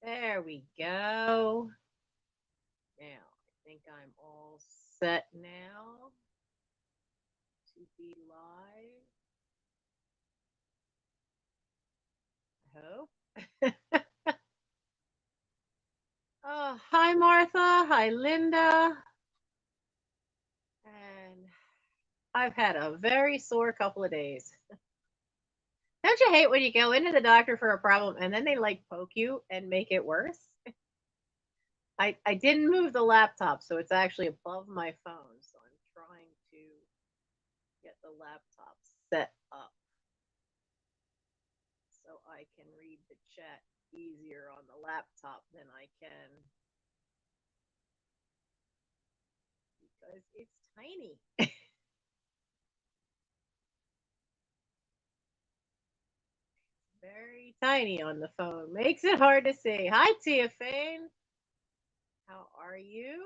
There we go. Now, I think I'm all set now to be live. I hope. Oh, hi, Martha. Hi, Linda. And I've had a very sore couple of days. Don't you hate when you go into the doctor for a problem and then they like poke you and make it worse? I didn't move the laptop, so it's actually above my phone. So I'm trying to get the laptop set up so I can read the chat easier on the laptop than I can because it's tiny. Very tiny on the phone. Makes it hard to see. Hi, Tia Fane. How are you?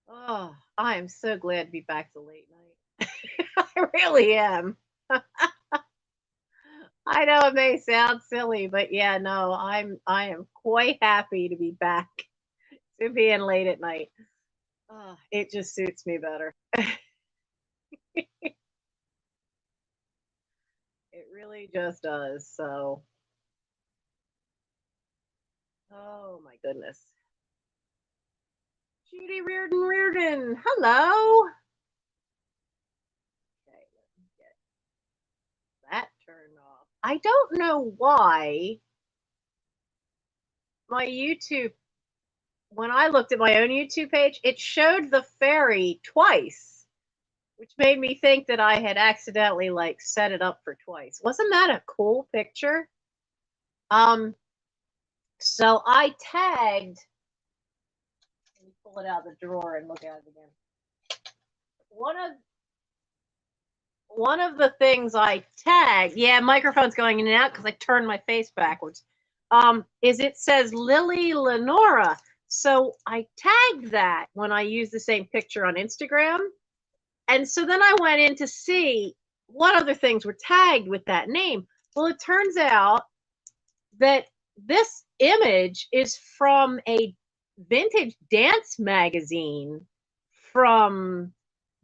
Oh, I am so glad to be back to late night. I really am. I know it may sound silly, but yeah, no, I am quite happy to be back to being late at night. Oh, it just suits me better. It really just does. So, oh my goodness. Judy Reardon. Hello. Okay, let me get that turned off. I don't know why my YouTube, when I looked at my own YouTube page, it showed the fairy twice, which made me think that I had accidentally like set it up for twice. Wasn't that a cool picture? Um, so I tagged, let me pull it out of the drawer and look at it again. One of the things I tagged, yeah, microphone's going in and out because I turned my face backwards. Is it says Lily Lenora. So I tagged that when I used the same picture on Instagram. And so then I went in to see what other things were tagged with that name. Well, it turns out that this image is from a vintage dance magazine from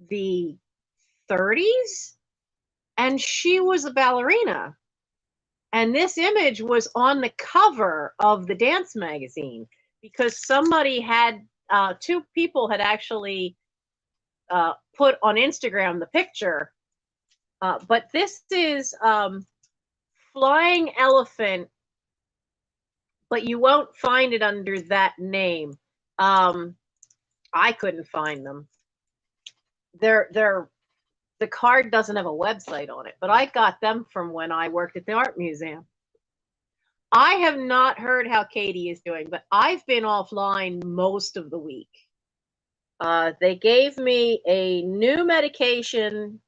the 30s, and she was a ballerina. And this image was on the cover of the dance magazine because somebody had, two people had actually put on Instagram the picture. But this is Flying Elephant, but you won't find it under that name. I couldn't find them. They're the card doesn't have a website on it, but I got them from when I worked at the art museum. I have not heard how Katie is doing, but I've been offline most of the week. They gave me a new medication,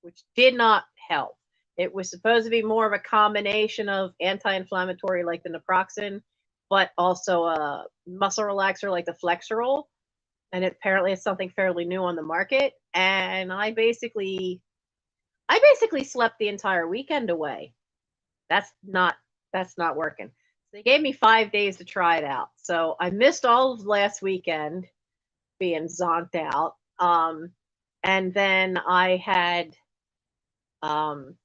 which did not help. It was supposed to be more of a combination of anti-inflammatory like the naproxen, but also a muscle relaxer like the Flexerol. And apparently it's something fairly new on the market. And I basically slept the entire weekend away. That's not working. They gave me 5 days to try it out. So I missed all of last weekend being zonked out. And then I had and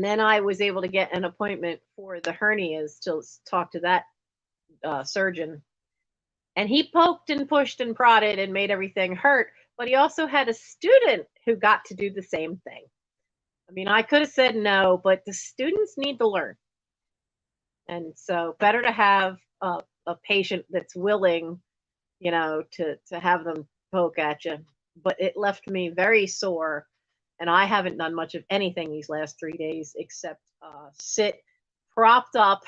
then I was able to get an appointment for the hernias to talk to that surgeon. And he poked and pushed and prodded and made everything hurt. But he also had a student who got to do the same thing. I mean, I could have said no, but the students need to learn. And so better to have a patient that's willing, to have them poke at you. But it left me very sore, and I haven't done much of anything these last 3 days except sit propped up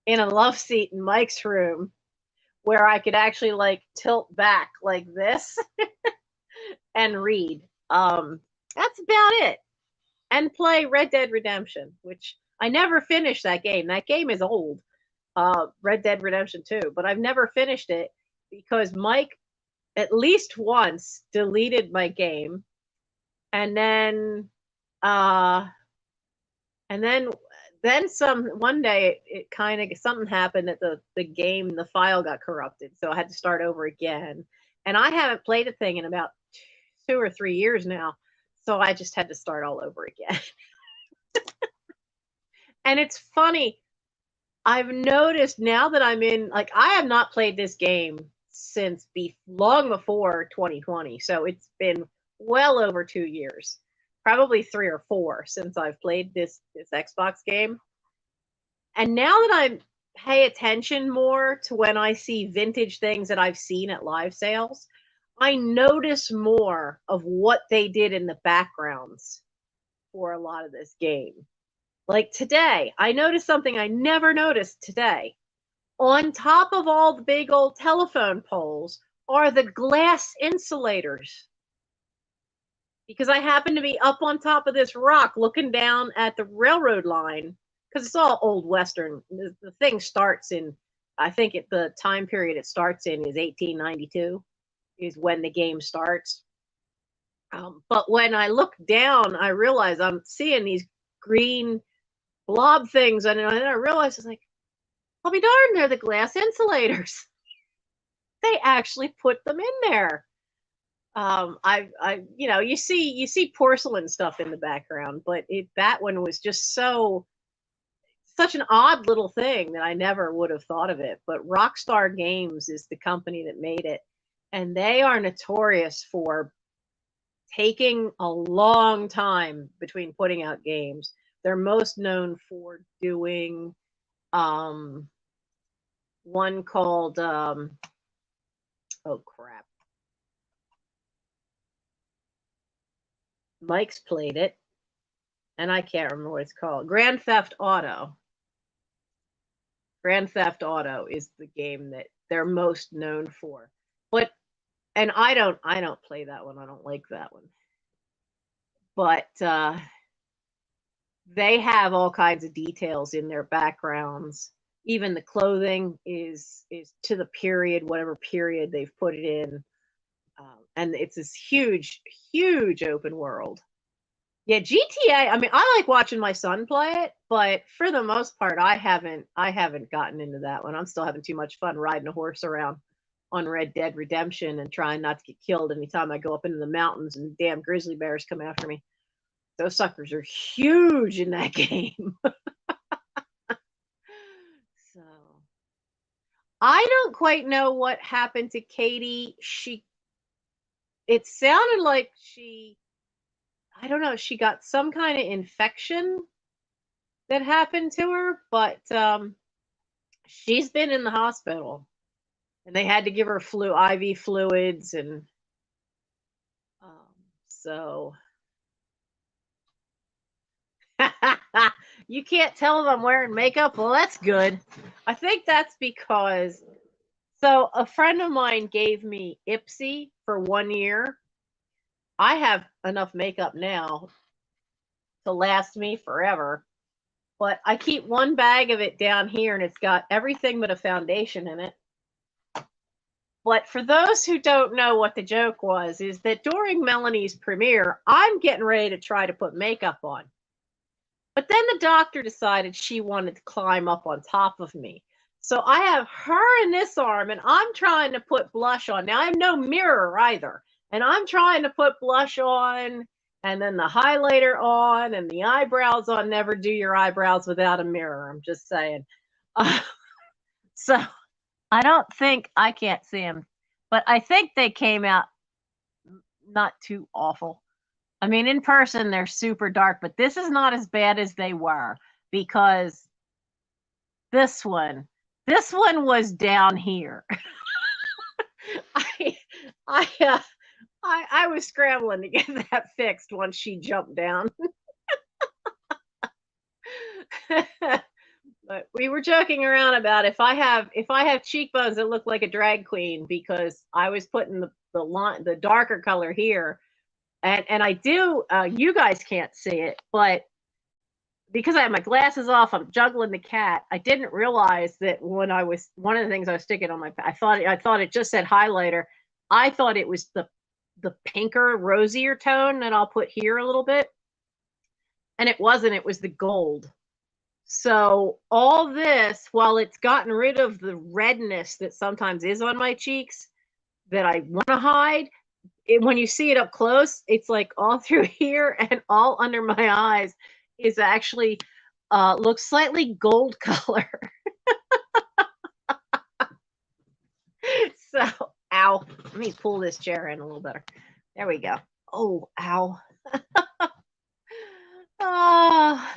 in a love seat in Mike's room where I could actually like tilt back like this and read. That's about it. And play Red Dead Redemption, which I never finished that game. That game is old, Red Dead Redemption 2, but I've never finished it because Mike at least once deleted my game, and then uh, and then then one day it kind of something happened that the game, the file got corrupted, so I had to start over again. And I haven't played a thing in about 2 or 3 years now, so I just had to start all over again. And it's funny, I've noticed now that I'm in, like, I have not played this game since long before 2020, so it's been well over 2 years, probably 3 or 4 since I've played this Xbox game. And now that I pay attention more to when I see vintage things that I've seen at live sales, I notice more of what they did in the backgrounds for a lot of this game. Like today, I noticed something I never noticed today. On top of all the big old telephone poles are the glass insulators. Because I happen to be up on top of this rock looking down at the railroad line, because it's all old Western. The thing starts in, I think the time period it starts in is 1892, is when the game starts. But when I look down, I realize I'm seeing these green blob things, and then I realize it's like, I'll be darned, they're the glass insulators. They actually put them in there. You see porcelain stuff in the background, but that one was just such an odd little thing that I never would have thought of it. But Rockstar Games is the company that made it, and they are notorious for taking a long time between putting out games. They're most known for doing one called oh crap. Mike's played it, and I can't remember what it's called. Grand Theft Auto. Grand Theft Auto is the game that they're most known for. And I don't play that one. I don't like that one. But they have all kinds of details in their backgrounds. Even the clothing is to the period, whatever period they've put it in. And it's this huge, huge open world. Yeah, GTA. I mean, I like watching my son play it, but for the most part, I haven't gotten into that one. I'm still having too much fun riding a horse around on Red Dead Redemption and trying not to get killed anytime I go up into the mountains and damn grizzly bears come after me. Those suckers are huge in that game. So I don't quite know what happened to Katie. It sounded like I don't know, she got some kind of infection that happened to her, but she's been in the hospital, and they had to give her IV fluids, and so you can't tell if I'm wearing makeup. Well, that's good. I think that's because, so a friend of mine gave me Ipsy for 1 year. I have enough makeup now to last me forever, but I keep one bag of it down here, and it's got everything but a foundation in it. But for those who don't know what the joke was, is that during Melanie's premiere, I'm getting ready to try to put makeup on. But then the doctor decided she wanted to climb up on top of me. So I have her in this arm, and I'm trying to put blush on. Now, I have no mirror either. And I'm trying to put blush on, and then the highlighter on, and the eyebrows on. Never do your eyebrows without a mirror. I'm just saying. So I don't think, I can't see them, but I think they came out not too awful. I mean, in person, they're super dark, but this is not as bad as they were, because this one was down here. I was scrambling to get that fixed once she jumped down. But we were joking around about if I have cheekbones that look like a drag queen, because I was putting the darker color here, and I do. You guys can't see it, but because I have my glasses off, I'm juggling the cat. I didn't realize that one of the things I was sticking on my, I thought it just said highlighter. I thought it was the pinker, rosier tone that I'll put here a little bit, and it wasn't. It was the gold. So all this, while it's gotten rid of the redness that sometimes is on my cheeks that I want to hide, when you see it up close, it's like all through here and all under my eyes is actually looks slightly gold color. So, ow. Let me pull this chair in a little better. There we go. Oh, ow. Oh.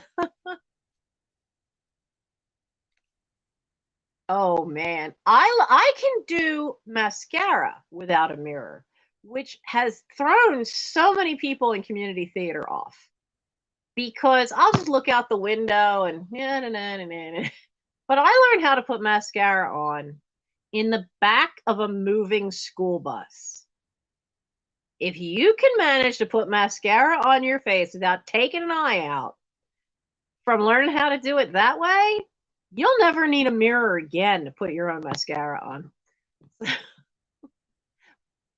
Oh man, I can do mascara without a mirror, which has thrown so many people in community theater off because I'll just look out the window and but I learned how to put mascara on in the back of a moving school bus. If you can manage to put mascara on your face without taking an eye out from learning how to do it that way, you'll never need a mirror again to put your own mascara on.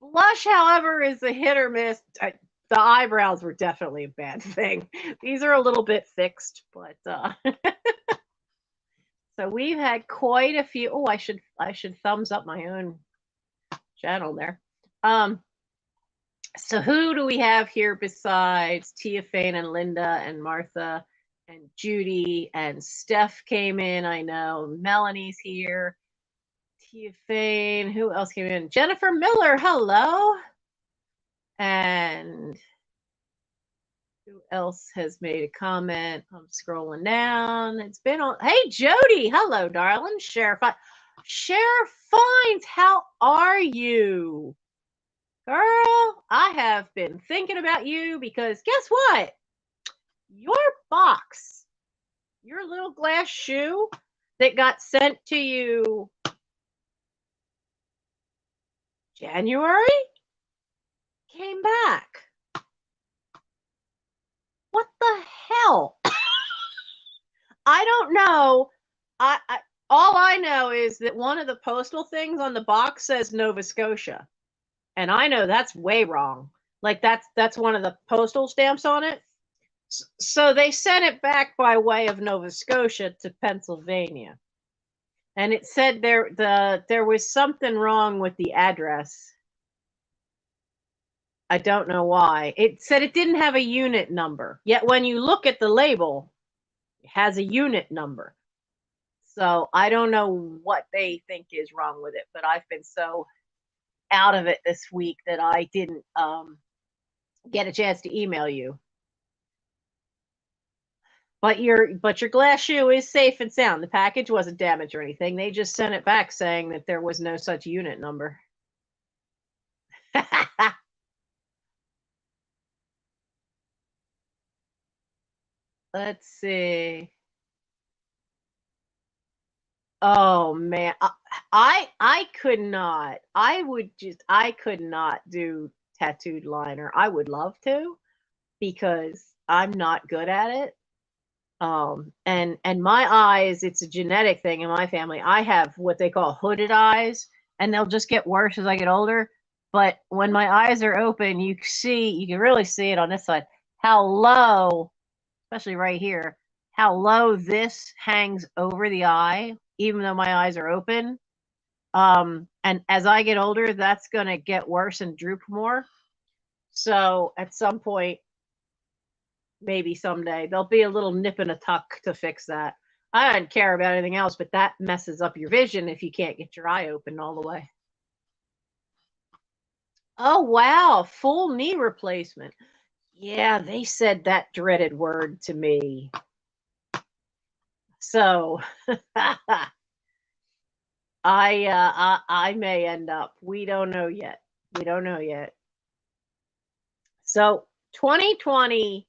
Blush, however, is a hit or miss. The eyebrows were definitely a bad thing. These are a little bit fixed, but so we've had quite a few. Oh, I should thumbs up my own channel there. So who do we have here besides Tia Fane and Linda and Martha and Judy and Steph came in? I know Melanie's here. Tia Fane. Who else came in? Jennifer Miller. Hello. And who else has made a comment? I'm scrolling down. It's been on. Hey, Jody. Hello, darling. Sheriff Fines. How are you? Girl, I have been thinking about you because guess what? Your box, your little glass shoe that got sent to you January came back. What the hell? I don't know. All I know is that one of the postal things on the box says Nova Scotia. And I know that's way wrong. Like that's one of the postal stamps on it. So they sent it back by way of Nova Scotia to Pennsylvania. And it said there was something wrong with the address. I don't know why. It said it didn't have a unit number. Yet when you look at the label, it has a unit number. So I don't know what they think is wrong with it, but I've been so out of it this week that I didn't get a chance to email you. But your glass shoe is safe and sound. The package wasn't damaged or anything. They just sent it back saying that there was no such unit number. Let's see. Oh man, I could not. I could not do tattooed liner. I would love to because I'm not good at it. And my eyes, it's a genetic thing in my family. I have what they call hooded eyes, and they'll just get worse as I get older. But when my eyes are open, you can really see it on this side, how low, especially right here, how low this hangs over the eye, even though my eyes are open. And as I get older, that's going to get worse and droop more. So at some point, maybe someday, there'll be a little nip and a tuck to fix that. I don't care about anything else, but that messes up your vision if you can't get your eye open all the way. Oh, wow. Full knee replacement. Yeah, they said that dreaded word to me. So I may end up. We don't know yet. We don't know yet. So 2020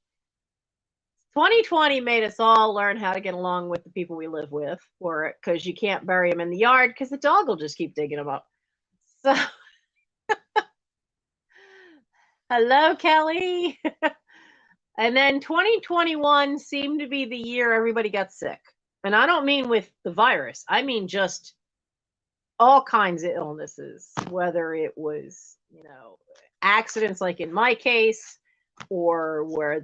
made us all learn how to get along with the people we live with, or because you can't bury them in the yard because the dog will just keep digging them up. So hello, Kelly. And then 2021 seemed to be the year everybody got sick. And I don't mean with the virus. I mean just all kinds of illnesses, whether it was, accidents like in my case, or where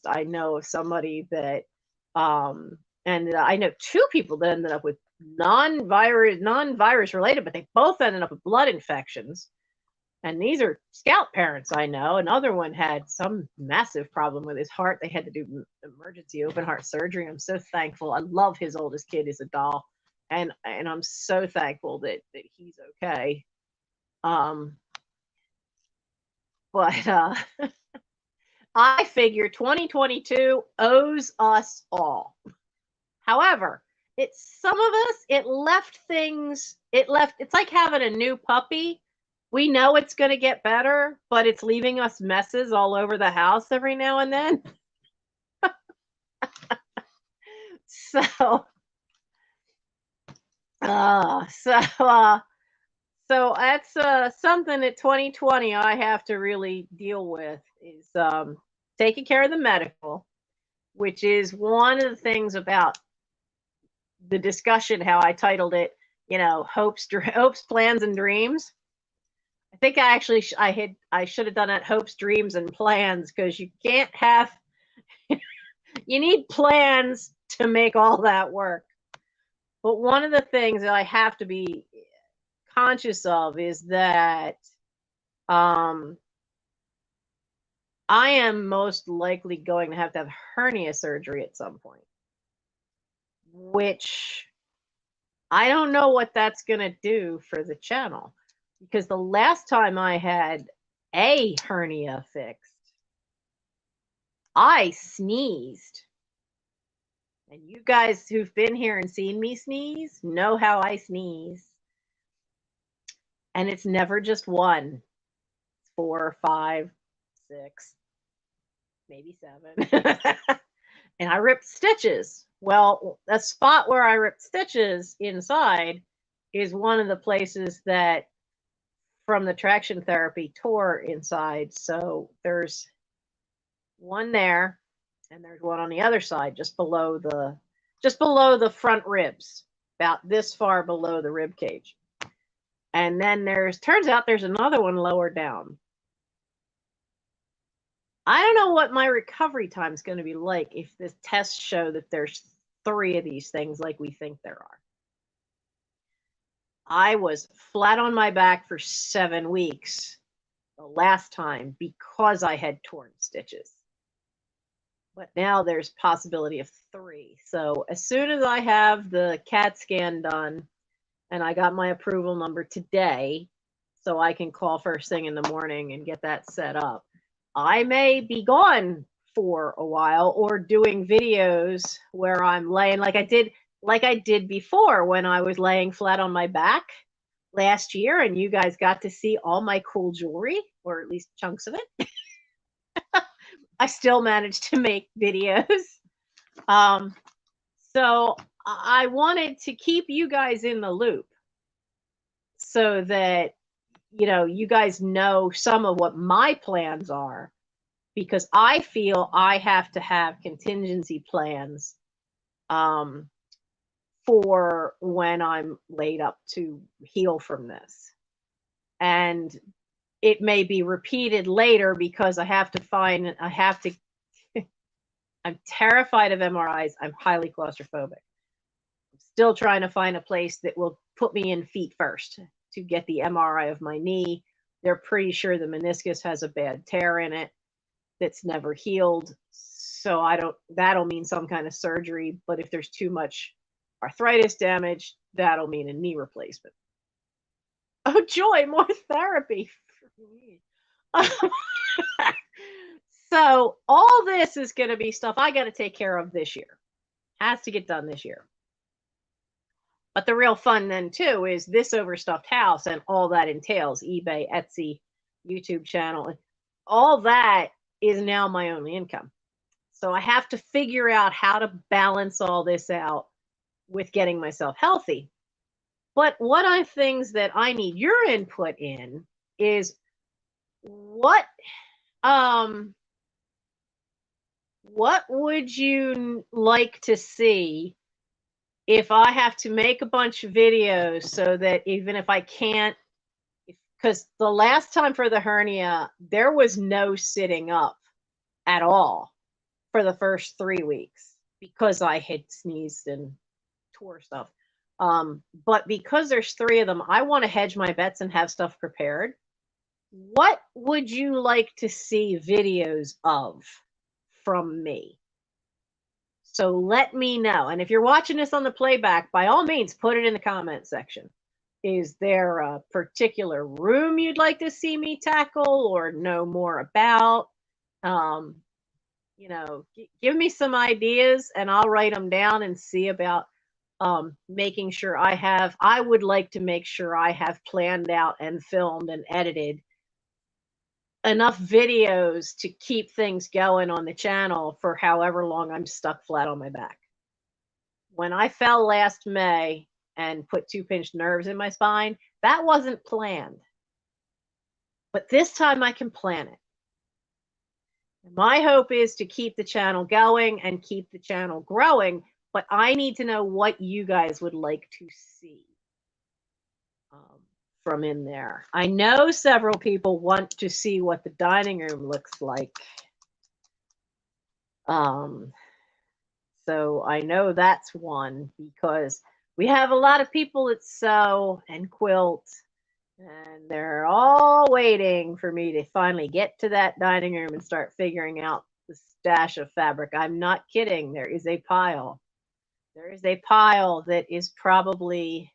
I know of somebody that And I know 2 people that ended up with non-virus related, but they both ended up with blood infections. And these are scout parents I know. Another one had some massive problem with his heart. They had to do emergency open heart surgery. I'm so thankful. I love his oldest kid is a doll, and I'm so thankful that he's okay. But I figure 2022 owes us all. However, some of us, it left, it's like having a new puppy. We know it's going to get better, but it's leaving us messes all over the house every now and then. So, so that's something that 2020 I have to really deal with is taking care of the medical, which is one of the things about the discussion, how I titled it, hopes, plans, and dreams. I think I actually I should have done it hopes, dreams, and plans, because you can't have you need plans to make all that work. But one of the things that I have to be conscious of is that I am most likely going to have hernia surgery at some point, which I don't know what that's going to do for the channel, because the last time I had a hernia fixed, I sneezed. And you guys who've been here and seen me sneeze know how I sneeze. And it's never just one. It's 4, 5, 6, maybe 7. And I ripped stitches. Well, the spot where I ripped stitches inside is one of the places that from the traction therapy tore inside. So there's one there, and there's one on the other side, just below the front ribs, about this far below the rib cage. And then turns out there's another one lower down. I don't know what my recovery time is going to be like if the tests show that there's 3 of these things like we think there are. I was flat on my back for 7 weeks the last time because I had torn stitches. But now there's possibility of 3. So as soon as I have the CAT scan done, and I got my approval number today, so I can call first thing in the morning and get that set up, I may be gone for a while, or doing videos where I'm laying like I did before when I was laying flat on my back last year, and you guys got to see all my cool jewelry, or at least chunks of it. I still managed to make videos. So I wanted to keep you guys in the loop so that, you guys know some of what my plans are, because I feel I have to have contingency plans for when I'm laid up to heal from this. And it may be repeated later because I'm terrified of MRIs. I'm highly claustrophobic. I'm still trying to find a place that will put me in feet first to get the MRI of my knee. They're pretty sure the meniscus has a bad tear in it that's never healed. So that'll mean some kind of surgery. But if there's too much arthritis damage, that'll mean a knee replacement. Oh, joy, more therapy for me. So all this is going to be stuff I got to take care of this year. Has to get done this year. But the real fun then too is Thisoverstuffedhouse and all that entails: eBay, Etsy, YouTube channel. All that is now my only income. So I have to figure out how to balance all this out with getting myself healthy. But what are things that I need your input in is what would you like to see if I have to make a bunch of videos, so that even if I can't, because the last time for the hernia, there was no sitting up at all for the first 3 weeks. because I had sneezed and tore stuff. But because there's 3 of them, I want to hedge my bets and have stuff prepared. What would you like to see videos of from me? So let me know. And if you're watching this on the playback, by all means, put it in the comment section. Is there a particular room you'd like to see me tackle or know more about? You know, give me some ideas and I'll write them down and see about making sure I would like to make sure I have planned out and filmed and edited enough videos to keep things going on the channel for however long I'm stuck flat on my back. When I fell last May and put 2 pinched nerves in my spine, that wasn't planned. But this time I can plan it. My hope is to keep the channel going and keep the channel growing, but I need to know what you guys would like to see from in there. I know several people want to see what the dining room looks like. So I know that's one because we have a lot of people that sew and quilt, and they're all waiting for me to finally get to that dining room and start figuring out the stash of fabric. I'm not kidding. There is a pile. There is a pile that is probably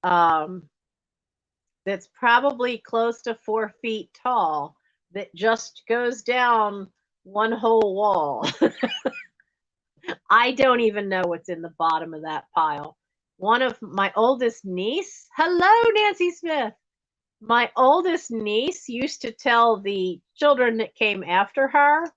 that's probably close to 4 feet tall that just goes down one whole wall. I don't even know what's in the bottom of that pile. One of my oldest niece, hello, Nancy Smith. My oldest niece used to tell the children that came after her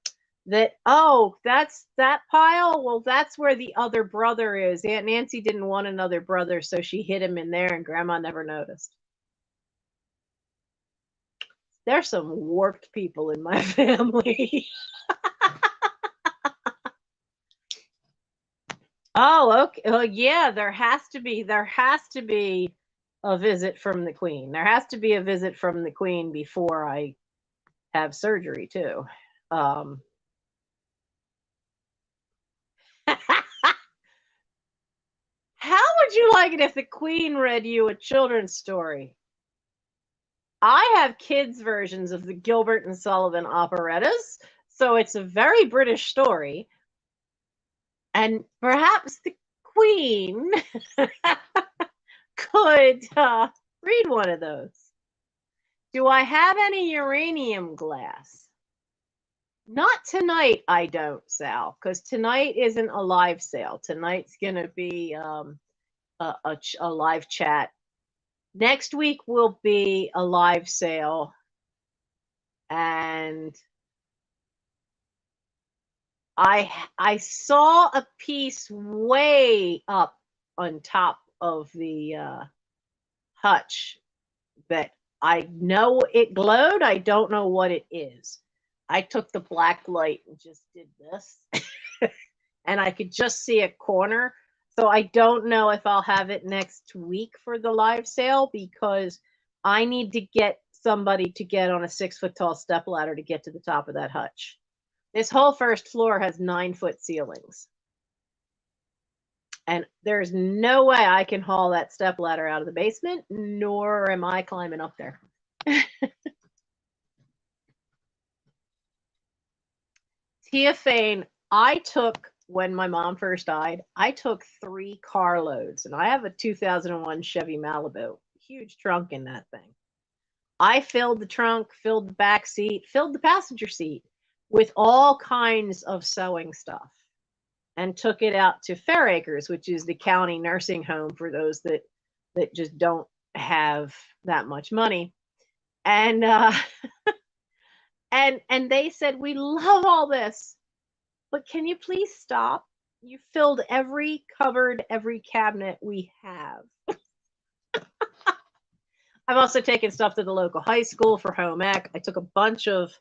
that, oh, that's that pile. Well, that's where the other brother is. Aunt Nancy didn't want another brother, so she hid him in there, and Grandma never noticed. There's some warped people in my family. Oh, okay. Oh, yeah, there has to be a visit from the queen. There has to be a visit from the queen before I have surgery too. How would you like it if the queen read you a children's story? I have kids' versions of the Gilbert and Sullivan operettas, so it's a very British story. And perhaps the queen could read one of those. Do I have any uranium glass? Not tonight, I don't, Sal, because tonight isn't a live sale. Tonight's going to be a live chat. Next week will be a live sale. And I saw a piece way up on top of the hutch that I know it glowed. I don't know what it is. I took the black light and just did this. And I could just see a corner. So I don't know if I'll have it next week for the live sale because I need to get somebody to get on a 6-foot tall step ladder to get to the top of that hutch. This whole first floor has 9-foot ceilings. And there's no way I can haul that step ladder out of the basement, nor am I climbing up there. Tia Fane, when my mom first died, I took 3 carloads, and I have a 2001 Chevy Malibu, huge trunk in that thing. I filled the trunk, filled the back seat, filled the passenger seat with all kinds of sewing stuff and took it out to Fairacres, which is the county nursing home for those that just don't have that much money. And and they said, we love all this, but can you please stop? You filled every cupboard, every cabinet we have. I've also taken stuff to the local high school for home ec. I took a bunch of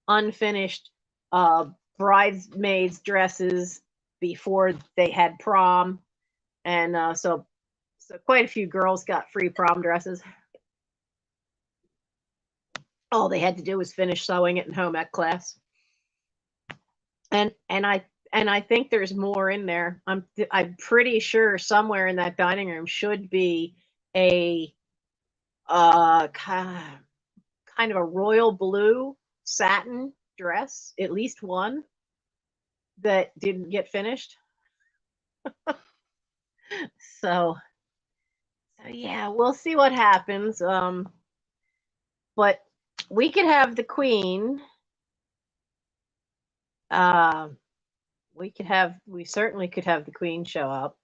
unfinished bridesmaids dresses before they had prom, and so quite a few girls got free prom dresses. All they had to do was finish sewing it in home ec class, and and I think there's more in there. I'm pretty sure somewhere in that dining room should be a kind of a royal blue satin dress, at least one that didn't get finished. So yeah, we'll see what happens. But we could have the queen. We certainly could have the queen show up.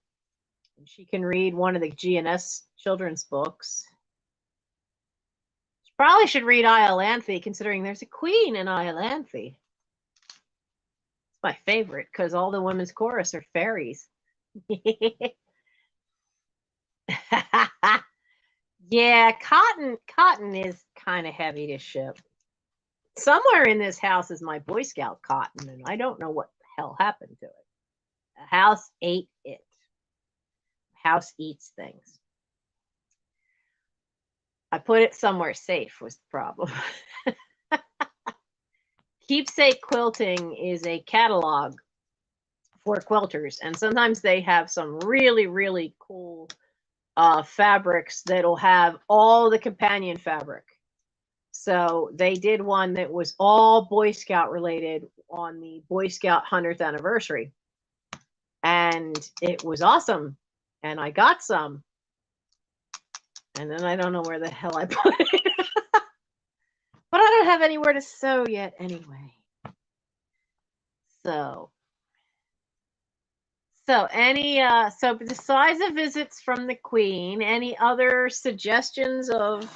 She can read one of the G&S children's books. She probably should read Iolanthe, considering there's a queen in Iolanthe. It's my favorite because all the women's chorus are fairies. Yeah, cotton is kind of heavy to ship. Somewhere in this house is my Boy Scout cotton, and I don't know what the hell happened to it. The house ate it. The house eats things. I put it somewhere safe was the problem. Keepsake Quilting is a catalog for quilters, and sometimes they have some really, really cool fabrics that'll have all the companion fabric. So they did one that was all Boy Scout related on the Boy Scout 100th anniversary. And it was awesome. And I got some. And then I don't know where the hell I put it. But I don't have anywhere to sew yet anyway. So besides the visits from the queen, any other suggestions of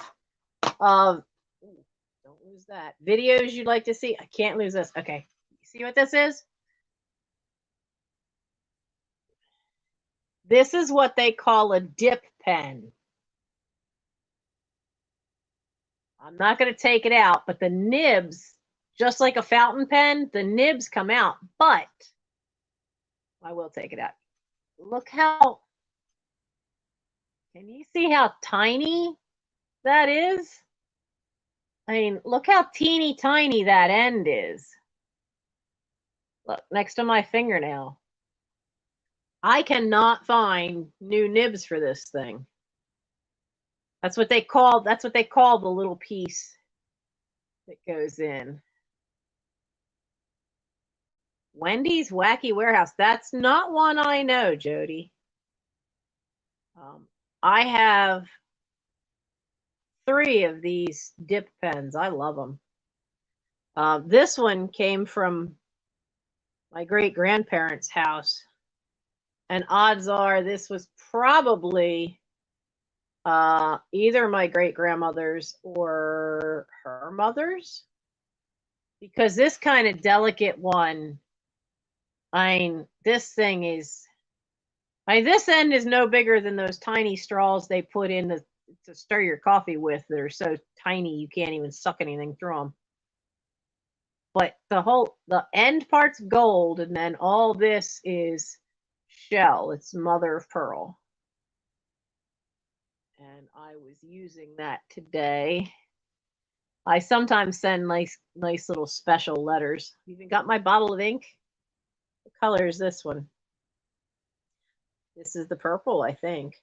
don't lose that, videos you'd like to see? I can't lose this. Okay, you see what this is? This is what they call a dip pen. I'm not going to take it out, but the nibs, just like a fountain pen, the nibs come out, but I will take it out. Look how, can you see how tiny that is? I mean, look how teeny tiny that end is. Look, next to my fingernail. I cannot find new nibs for this thing. That's what they call the little piece that goes in. Wendy's Wacky Warehouse. That's not one I know, Jody. I have 3 of these dip pens. I love them. This one came from my great-grandparents' house. And odds are this was probably either my great-grandmother's or her mother's. Because this kind of delicate one, I mean, this thing is, this end is no bigger than those tiny straws they put in to stir your coffee with that are so tiny you can't even suck anything through them. But the end part's gold, and then all this is shell. It's mother of pearl. And I was using that today. I sometimes send nice little special letters. Even got my bottle of ink. What color is this one? This is the purple, I think.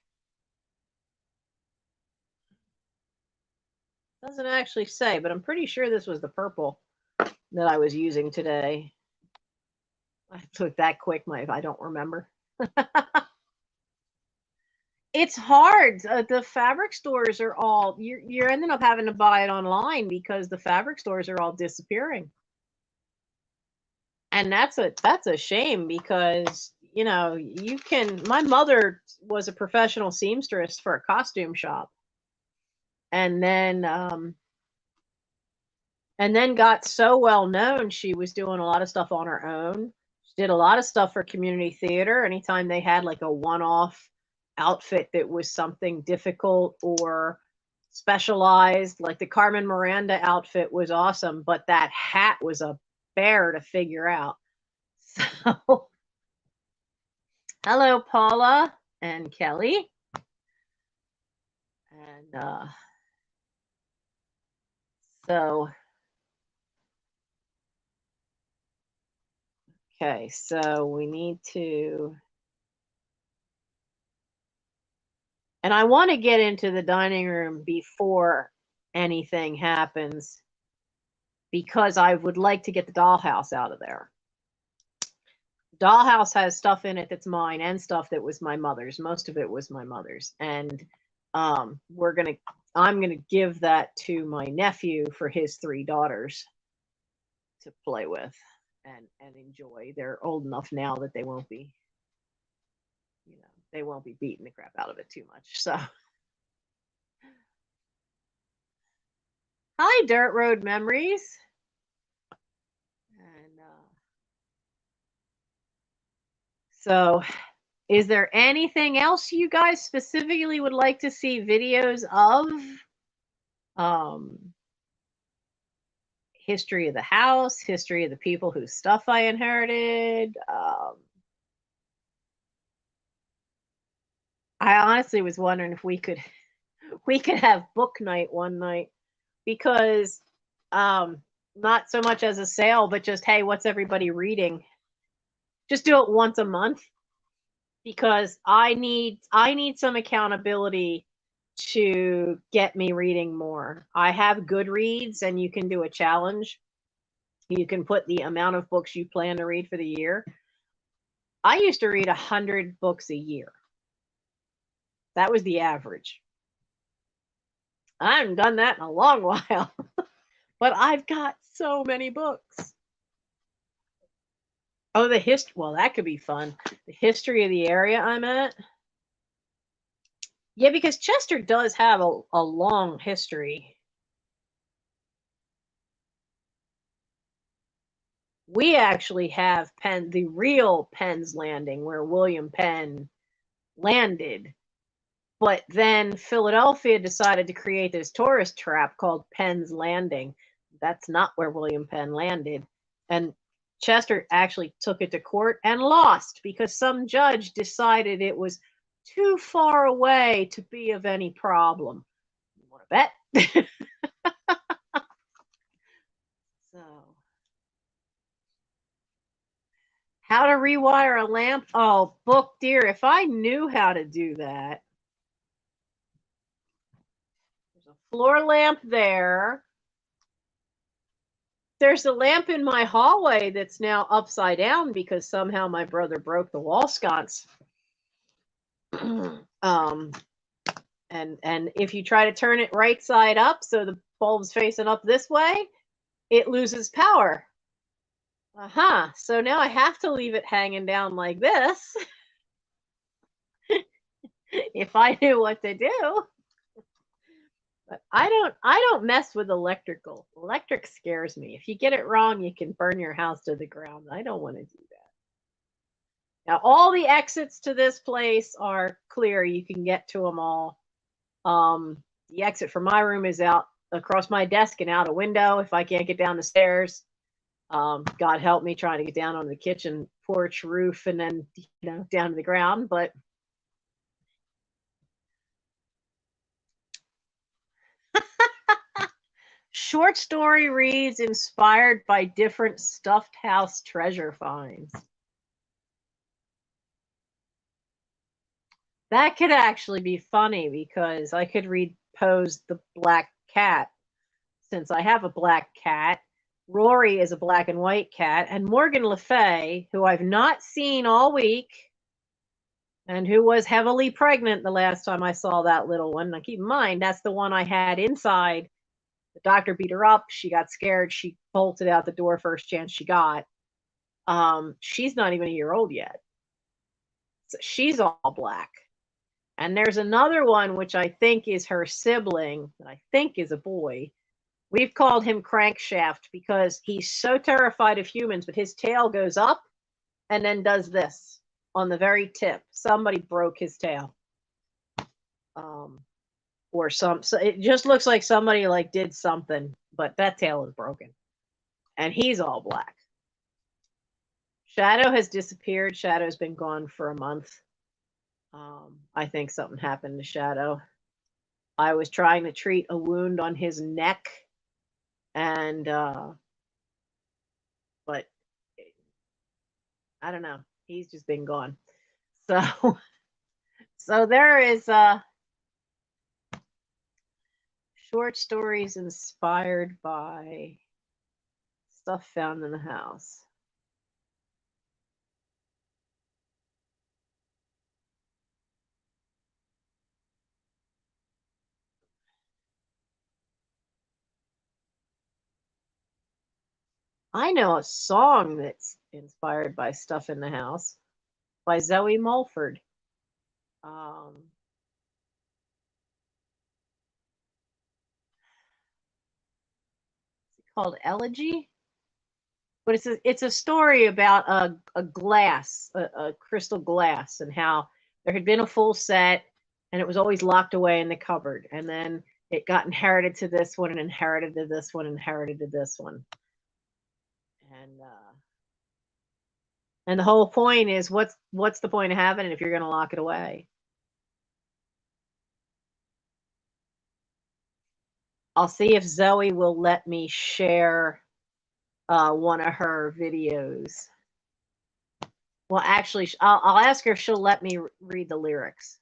Doesn't actually say, but I'm pretty sure this was the purple that I was using today. I took that quick, I don't remember. It's hard. The fabric stores are all, you're ending up having to buy it online because the fabric stores are all disappearing. And that's a shame because, you know, my mother was a professional seamstress for a costume shop. And then got so well known, she was doing a lot of stuff on her own. She did a lot of stuff for community theater. Anytime they had like a one-off outfit that was something difficult or specialized, like the Carmen Miranda outfit was awesome, but that hat was a bear to figure out. So, hello, Paula and Kelly. And so, Okay, so we need to, and I want to get into the dining room before anything happens because I would like to get the dollhouse out of there. Dollhouse has stuff in it that's mine and stuff that was my mother's. Most of it was my mother's, and I'm gonna give that to my nephew for his 3 daughters to play with and enjoy. They're old enough now that they won't be, they won't be beating the crap out of it too much. So, hi, Dirt Road Memories. And so, is there anything else you guys specifically would like to see videos of? History of the house, history of the people whose stuff I inherited. I honestly was wondering if we could have book night one night, because not so much as a sale, but just, hey, what's everybody reading? Just do it once a month, because I need some accountability to get me reading more. I have Goodreads, and you can do a challenge. You can put the amount of books you plan to read for the year. I used to read 100 books a year. That was the average. I haven't done that in a long while, but I've got so many books. Oh, the history. Well, that could be fun. The history of the area I'm at. Yeah, because Chester does have a long history. We actually have the real Penn's Landing, where William Penn landed. But then Philadelphia decided to create this tourist trap called Penn's Landing. That's not where William Penn landed. And Chester actually took it to court and lost because some judge decided it was too far away to be of any problem. You want to bet? So, how to rewire a lamp? Oh, book dear, if I knew how to do that. There's a floor lamp there. There's a lamp in my hallway that's now upside down because somehow my brother broke the wall sconce. And if you try to turn it right side up so the bulb's facing up this way, it loses power. So now I have to leave it hanging down like this. If I knew what to do. But I don't mess with electrical. Electric scares me. If you get it wrong, you can burn your house to the ground. I don't want to do that. Now, all the exits to this place are clear. You can get to them all. The exit from my room is out across my desk and out a window if I can't get down the stairs. God help me trying to get down on the kitchen porch roof and then down to the ground. But short story reads inspired by different stuffed house treasure finds. That could actually be funny because I could read Poe's The Black Cat, since I have a black cat. Rory is a black and white cat, and Morgan Le Fay, who I've not seen all week, and who was heavily pregnant the last time I saw that little one. Now keep in mind, that's the one I had inside. The doctor beat her up. She got scared. She bolted out the door first chance she got. She's not even a year old yet. So she's all black. And there's another one, which I think is her sibling, that I think is a boy. We've called him Crankshaft because he's so terrified of humans, but his tail goes up and then does this on the very tip. Somebody broke his tail. So it just looks like somebody did something, but that tail is broken. And he's all black. Shadow has disappeared. Shadow's been gone for a month. I think something happened to Shadow. I was trying to treat a wound on his neck, and but I don't know. He's just been gone. So, so there is short stories inspired by stuff found in the house. I know a song that's inspired by stuff in the house by Zoe Mulford. Um, called Elegy, but it's a story about a glass, a crystal glass, and how there had been a full set, and it was always locked away in the cupboard, and then it got inherited to this one, and inherited to this one, inherited to this one, and the whole point is what's the point of having it if you're going to lock it away? I'll see if Zoe will let me share one of her videos. Well, actually, I'll ask her if she'll let me read the lyrics.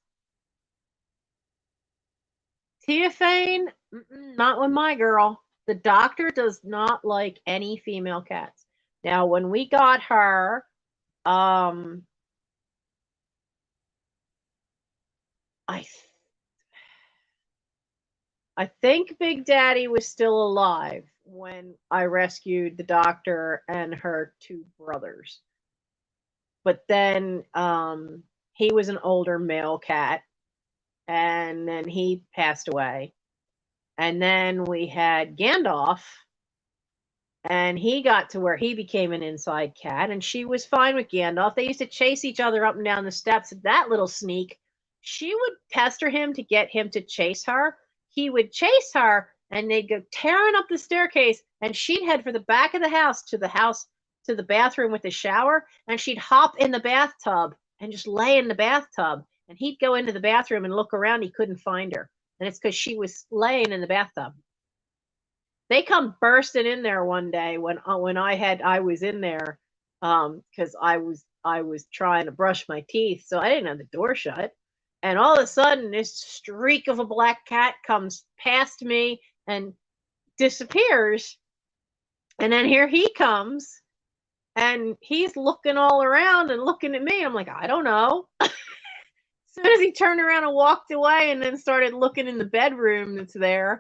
Teophane, not with my girl. The doctor does not like any female cats. Now, when we got her, I I think Big Daddy was still alive when I rescued the doctor and her two brothers. But then he was an older male cat, and then he passed away. And then we had Gandalf, and he got to where he became an inside cat, and she was fine with Gandalf. They used to chase each other up and down the steps. That little sneak, she would pester him to get him to chase her. He would chase her, and they'd go tearing up the staircase, and she'd head for the back of the house to the bathroom with the shower, and she'd hop in the bathtub and just lay in the bathtub. And he'd go into the bathroom and look around. He couldn't find her, and it's because she was laying in the bathtub. They come bursting in there one day when I was in there because I was trying to brush my teeth, so I didn't have the door shut. And all of a sudden, this streak of a black cat comes past me and disappears. And then here he comes, and he's looking all around and looking at me. I'm like, I don't know. As soon as he turned around and walked away, and then started looking in the bedroom that's there,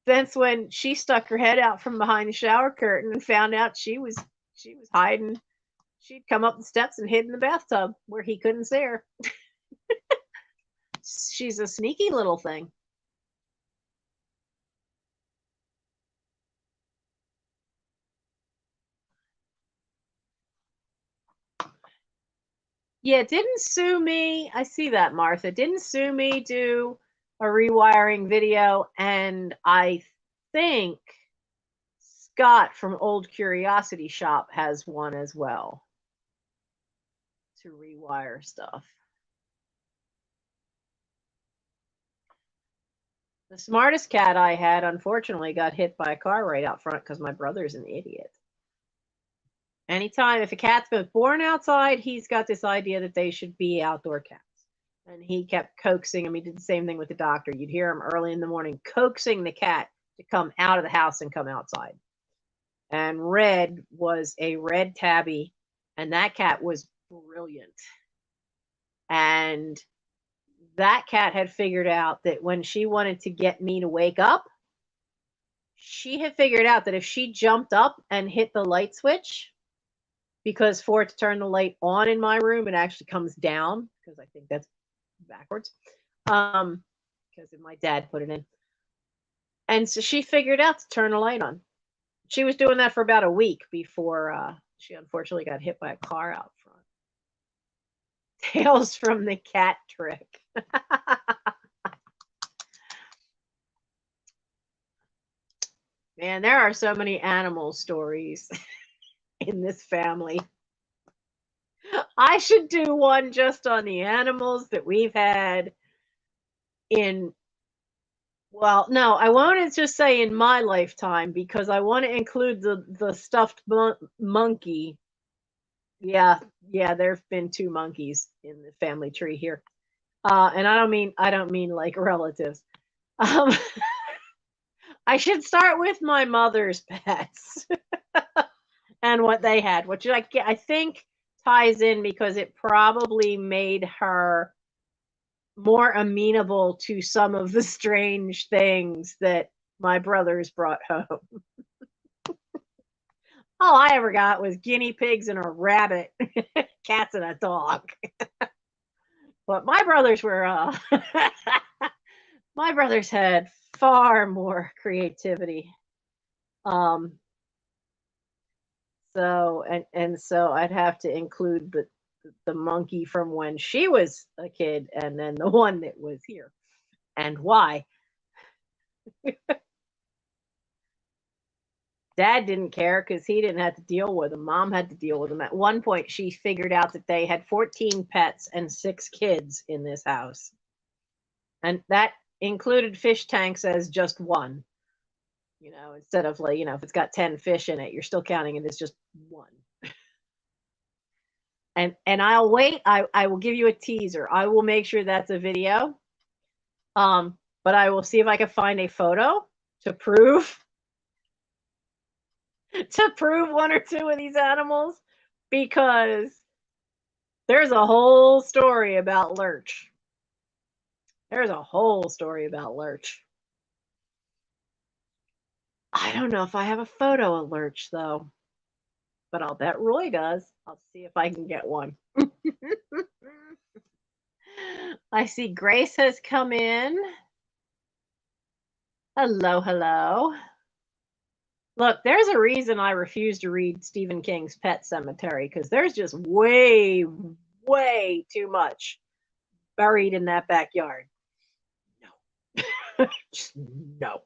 that's when she stuck her head out from behind the shower curtain and found out she was hiding. She'd come up the steps and hid in the bathtub where he couldn't see her. She's a sneaky little thing. Yeah, didn't Sue Me, I see that, Martha. Didn't Sue Me do a rewiring video? And I think Scott from Old Curiosity Shop has one as well to rewire stuff. The smartest cat I had, unfortunately, got hit by a car right out front because my brother's an idiot. Anytime, if a cat's been born outside, he's got this idea that they should be outdoor cats. And he kept coaxing him. He did the same thing with the doctor. You'd hear him early in the morning coaxing the cat to come out of the house and come outside. And Red was a red tabby, and that cat was brilliant. And that cat had figured out that when she wanted to get me to wake up, she had figured out that if she jumped up and hit the light switch, because for it to turn the light on in my room, it actually comes down, because I think that's backwards, because my dad put it in. And so she figured out to turn the light on. She was doing that for about a week before she unfortunately got hit by a car out front. Tales from the cat trick. Man, there are so many animal stories in this family. I should do one just on the animals that we've had in, well, no, I won't just say in my lifetime, because I want to include the stuffed monkey Yeah, yeah, there've been 2 monkeys in the family tree here. And I don't mean like relatives. Um, I should start with my mother's pets and what they had, which I think ties in because it probably made her more amenable to some of the strange things that my brothers brought home. All I ever got was guinea pigs and a rabbit, cats and a dog. But my brothers were my brothers had far more creativity. Um so I'd have to include the monkey from when she was a kid and then the one that was here. And why? Dad didn't care because he didn't have to deal with them. Mom had to deal with them. At one point, she figured out that they had 14 pets and 6 kids in this house. And that included fish tanks as just one. Instead of like, if it's got 10 fish in it, you're still counting it as just one. And I'll wait. I will give you a teaser. I will make sure that's a video. But I will see if I can find a photo to prove to prove one or two of these animals because there's a whole story about lurch. There's a whole story about lurch. I don't know if I have a photo of lurch though, but I'll bet Roy does. I'll see if I can get one. I see Grace has come in. Hello, hello. Look, there's a reason I refuse to read Stephen King's Pet Cemetery because there's just way, way too much buried in that backyard. No. Just no.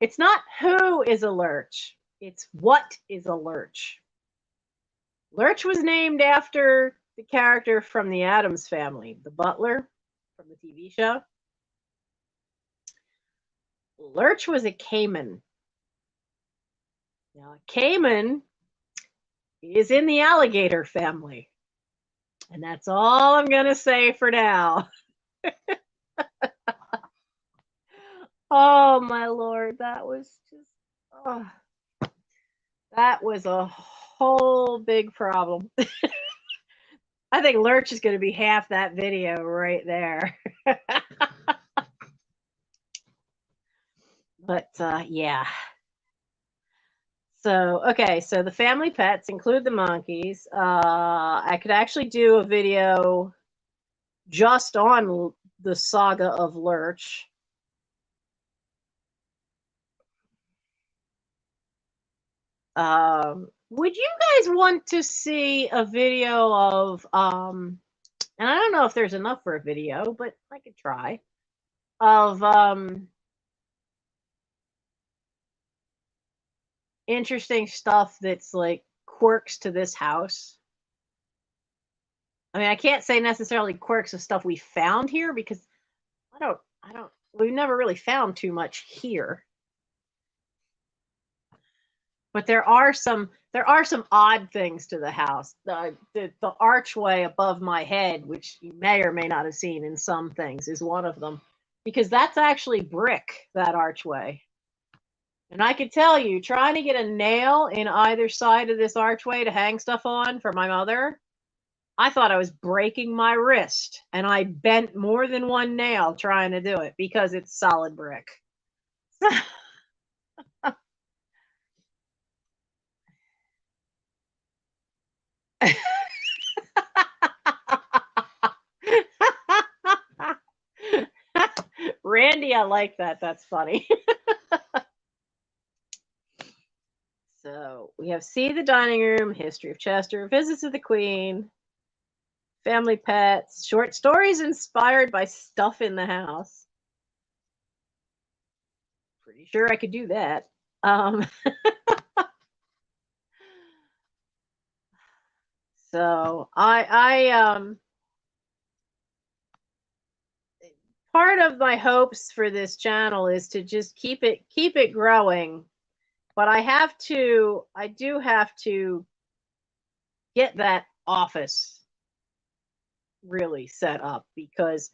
It's not who is a lurch, it's what is a lurch. Lurch was named after the character from the Addams Family, the butler from the TV show. Lurch was a caiman. Now, a caiman is in the alligator family. And that's all I'm going to say for now. Oh, my Lord. That was just, oh, that was a whole big problem. I think Lurch is going to be half that video right there. But yeah. So, okay, so the family pets include the monkeys. I could actually do a video just on the saga of Lurch. Would you guys want to see a video of, and I don't know if there's enough for a video, but I could try, of interesting stuff that's like quirks to this house? I mean, I can't say necessarily quirks of stuff we found here because we've never really found too much here. But there are some odd things to the house. The archway above my head, which you may or may not have seen in some things, is one of them because that's actually brick, that archway. And I could tell you, trying to get a nail in either side of this archway to hang stuff on for my mother, I thought I was breaking my wrist, and I bent more than one nail trying to do it because it's solid brick. Randy, I like that. That's funny. So we have See the Dining Room, History of Chester, Visits of the Queen, Family Pets, short stories inspired by stuff in the house. Pretty sure I could do that. So I part of my hopes for this channel is to just keep it growing But I do have to get that office really set up because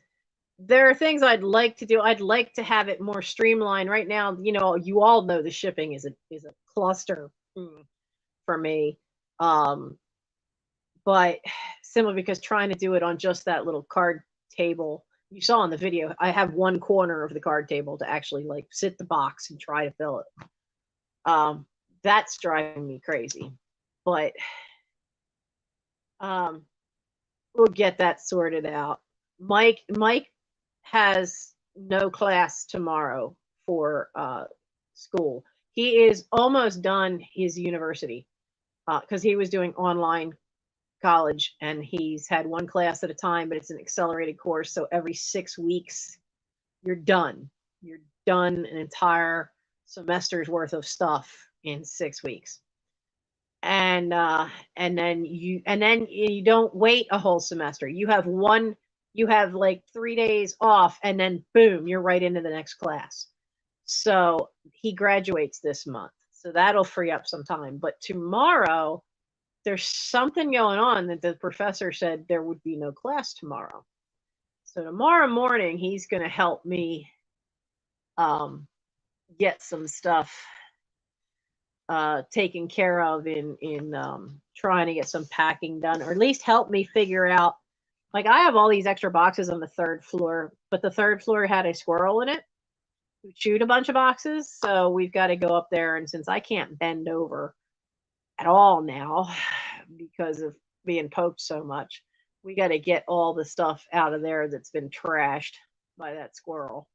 there are things I'd like to do. I'd like to have it more streamlined. Right now, you all know the shipping is a cluster for me. Um, but simply because trying to do it on just that little card table, you saw in the video, I have one corner of the card table to actually like sit the box and try to fill it. That's driving me crazy. But we'll get that sorted out. Mike has no class tomorrow for school. He is almost done his university because he was doing online college and he's had one class at a time, but it's an accelerated course. So every 6 weeks, you're done. You're done an entire semester's worth of stuff in 6 weeks. And then you don't wait a whole semester. You have like 3 days off and then boom, you're right into the next class. So he graduates this month. So that'll free up some time. But tomorrow, there's something going on that the professor said there would be no class tomorrow. So tomorrow morning, he's going to help me get some stuff taken care of in trying to get some packing done, or at least help me figure out. Like I have all these extra boxes on the 3rd floor, but the 3rd floor had a squirrel in it who chewed a bunch of boxes. So we've got to go up there, and since I can't bend over at all now because of being poked so much, we got to get all the stuff out of there that's been trashed by that squirrel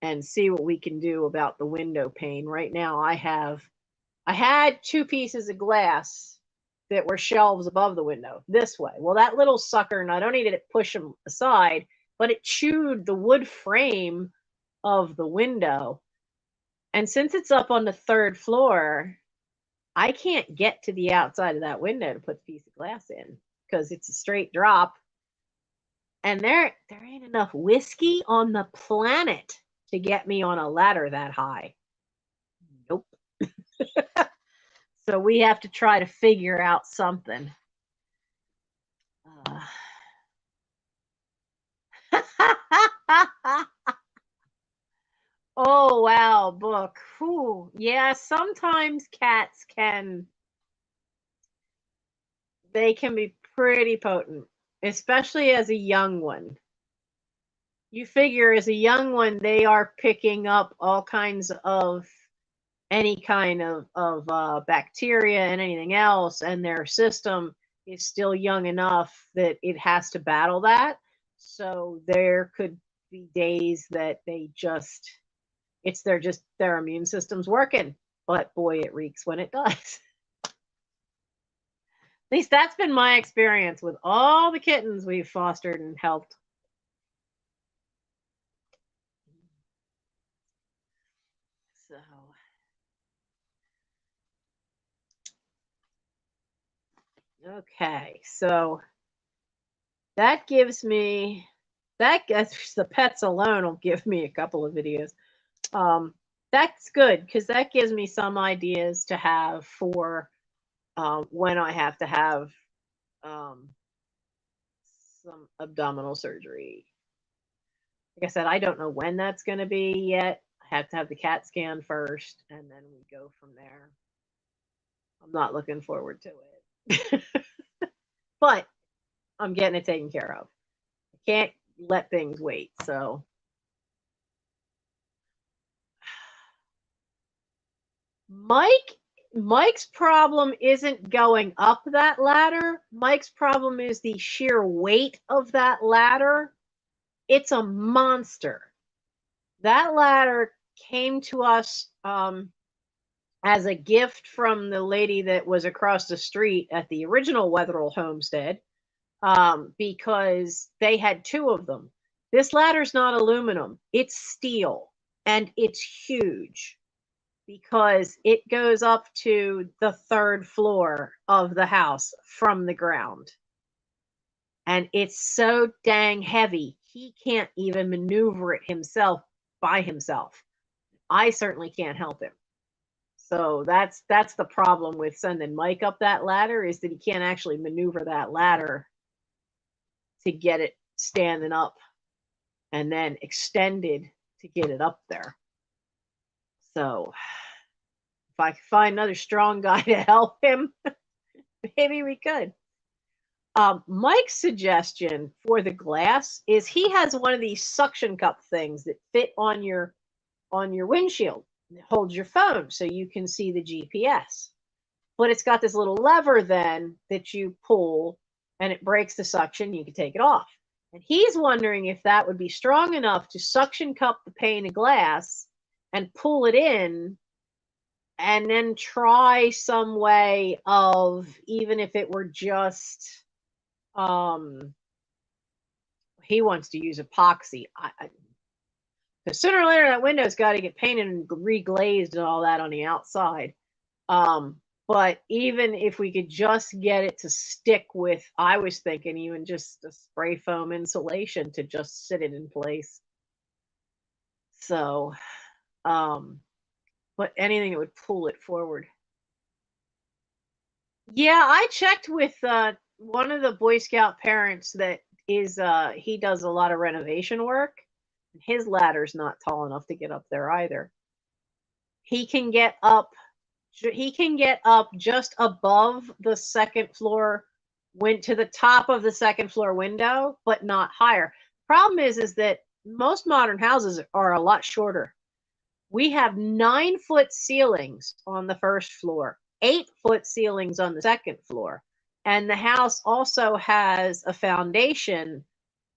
and see what we can do about the window pane. Right now I had 2 pieces of glass that were shelves above the window this way. Well, that little sucker, not only did it push them aside, but it chewed the wood frame of the window. And since it's up on the 3rd floor, I can't get to the outside of that window to put the piece of glass in because it's a straight drop. And there ain't enough whiskey on the planet to get me on a ladder that high. Nope. So we have to try to figure out something. Oh, wow, book. Whew. Yeah, sometimes cats they can be pretty potent, especially as a young one. You figure as a young one, they are picking up all kinds of any kind of bacteria and anything else, and their system is still young enough that it has to battle that. So there could be days that they just their immune system's working, but boy, it reeks when it does. At least that's been my experience with all the kittens we've fostered and helped. So okay, so that gives me the pets alone will give me a couple of videos. That's good because that gives me some ideas to have for when I have to have some abdominal surgery. Like I said, I don't know when that's going to be yet. I have to have the CAT scan first, and then we go from there. I'm not looking forward to it. But I'm getting it taken care of. I can't let things wait. So Mike's problem isn't going up that ladder. Mike's problem is the sheer weight of that ladder. It's a monster. That ladder came to us as a gift from the lady that was across the street at the original Wetherill homestead because they had 2 of them. This ladder's not aluminum. It's steel, and it's huge because it goes up to the 3rd floor of the house from the ground. And it's so dang heavy, he can't even maneuver it himself by himself. I certainly can't help him. So that's the problem with sending Mike up that ladder, is that he can't actually maneuver that ladder to get it standing up and then extended to get it up there. So if I could find another strong guy to help him, maybe we could. Mike's suggestion for the glass is he has one of these suction cup things that fit on your windshield. It holds your phone so you can see the GPS. But it's got this little lever then that you pull and it breaks the suction. You can take it off. And he's wondering if that would be strong enough to suction cup the pane of glass and pull it in, and then try some way of, even if it were just, he wants to use epoxy. Because sooner or later that window's got to get painted and reglazed and all that on the outside. But even if we could just get it to stick with, I was thinking even just a spray foam insulation to just sit it in place. So, but anything that would pull it forward. Yeah, I checked with one of the Boy Scout parents that is, he does a lot of renovation work. His ladder's not tall enough to get up there either. He can get up just above the second floor, went to the top of the second floor window, but not higher. Problem is that most modern houses are a lot shorter. We have 9-foot ceilings on the first floor, 8-foot ceilings on the second floor. And the house also has a foundation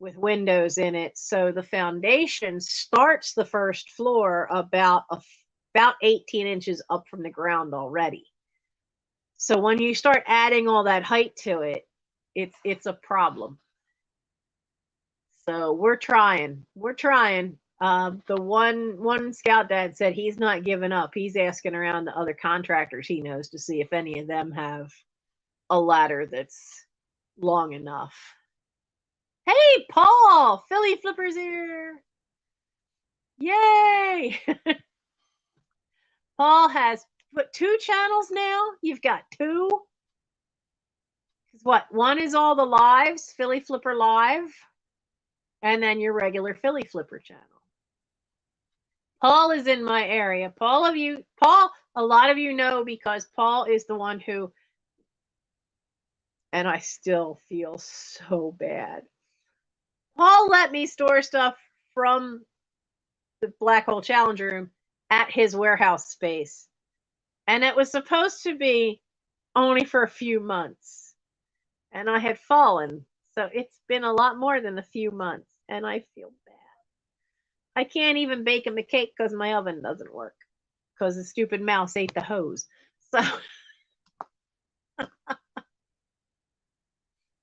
with windows in it. So the foundation starts the first floor about 18 inches up from the ground already. So when you start adding all that height to it, it's a problem. So we're trying. The one scout dad said he's not giving up. He's asking around to other contractors he knows to see if any of them have a ladder that's long enough. Hey, Paul! Philly Flipper's here! Yay! Paul has put 2 channels now. You've got 2. What? One is all the lives, Philly Flipper Live, and then your regular Philly Flipper channel. Paul is in my area. Paul, a lot of you know, because Paul is the one who, and I still feel so bad. Paul let me store stuff from the Black Hole Challenge room at his warehouse space. And it was supposed to be only for a few months. And I had fallen. So it's been a lot more than a few months. And I feel bad. I can't even bake him a cake because my oven doesn't work. Because the stupid mouse ate the hose. So,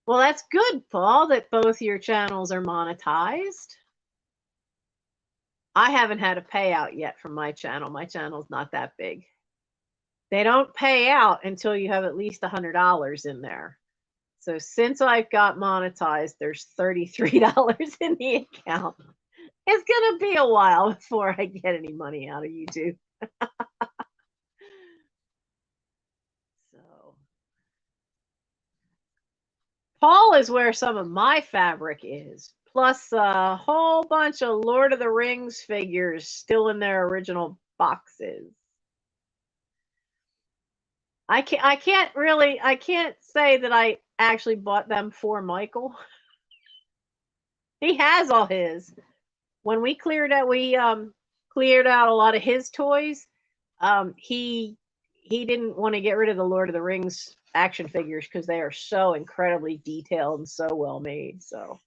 well, that's good, Paul, that both your channels are monetized. I haven't had a payout yet from my channel. My channel's not that big. They don't pay out until you have at least $100 in there. So since I've got monetized, there's $33 in the account. It's going to be a while before I get any money out of YouTube. So, Paul is where some of my fabric is, plus a whole bunch of Lord of the Rings figures still in their original boxes. I can't say that I actually bought them for Michael. He has all his. When we cleared out a lot of his toys, he didn't want to get rid of the Lord of the Rings action figures because they are so incredibly detailed and so well made. So,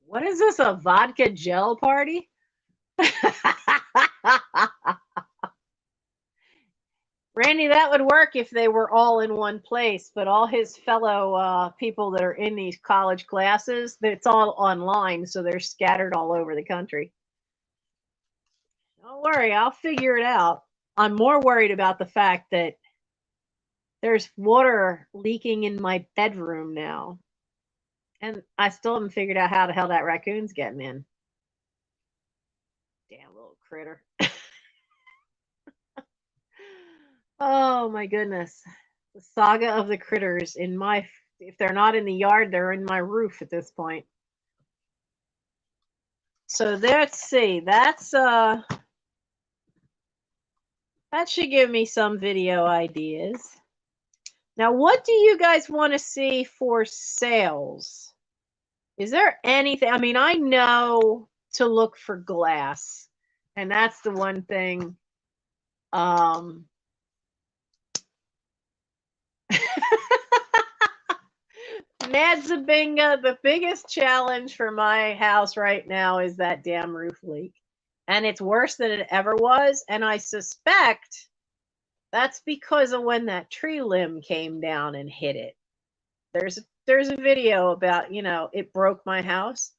what is this, a vodka gel party? Randy, that would work if they were all in one place, but all his fellow people that are in these college classes, it's all online, so they're scattered all over the country. Don't worry, I'll figure it out. I'm more worried about the fact that there's water leaking in my bedroom now, and I still haven't figured out how the hell that raccoon's getting in. critter. Oh my goodness. The saga of the critters in my, if they're not in the yard, they're in my roof at this point. So let's see. That should give me some video ideas. Now, what do you guys want to see for sales? Is there anything? I mean, I know to look for glass, and that's the one thing. Nadzabinga, the biggest challenge for my house right now is that damn roof leak. And it's worse than it ever was. And I suspect that's because of when that tree limb came down and hit it. There's a video about, it broke my house.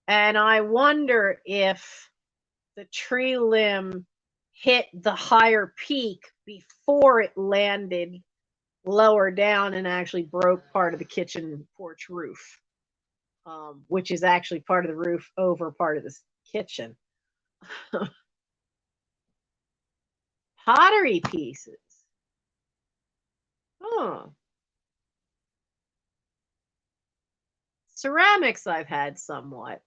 And I wonder if the tree limb hit the higher peak before it landed lower down and actually broke part of the kitchen porch roof, which is actually part of the roof over part of the kitchen. Pottery pieces. Oh. Ceramics I've had somewhat.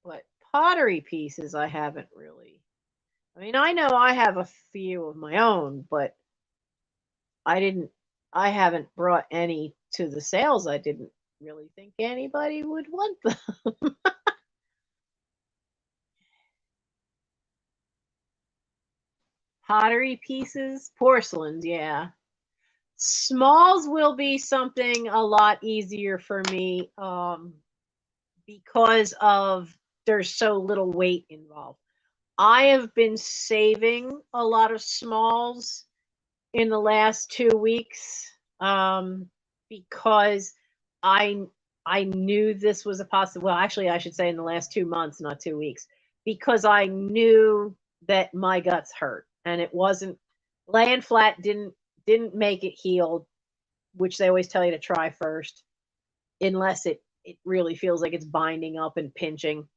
But pottery pieces I haven't really. I mean, I know I have a few of my own, but I haven't brought any to the sales. I didn't really think anybody would want them. Pottery pieces, porcelains, yeah. Smalls will be something a lot easier for me because of there's so little weight involved. I have been saving a lot of smalls in the last 2 weeks because I knew this was a possible. Well, actually, I should say in the last 2 months, not 2 weeks, because I knew that my guts hurt and it wasn't laying flat. Didn't make it healed, which they always tell you to try first, unless it really feels like it's binding up and pinching.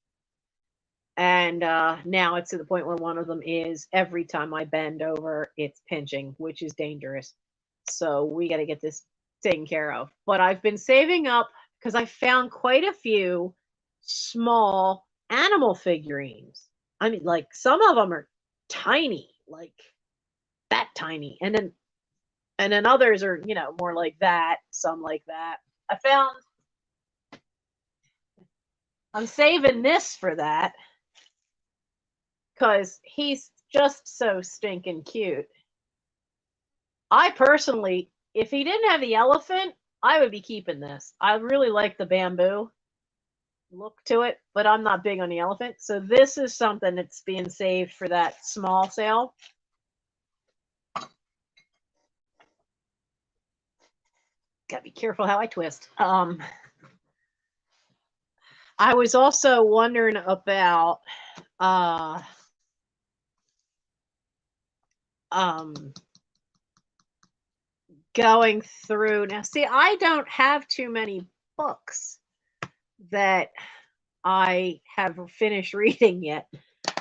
And now it's to the point where one of them is every time I bend over, it's pinching, which is dangerous. So we got to get this taken care of. But I've been saving up because I found quite a few small animal figurines. I mean, like some of them are tiny, like that tiny. And then others are, more like that, some like that. I'm saving this for that because he's just so stinking cute. I personally, if he didn't have the elephant, I would be keeping this. I really like the bamboo look to it, but I'm not big on the elephant. So this is something that's being saved for that small sale. Gotta be careful how I twist. I was also wondering about going through now. See, I don't have too many books that I have finished reading yet.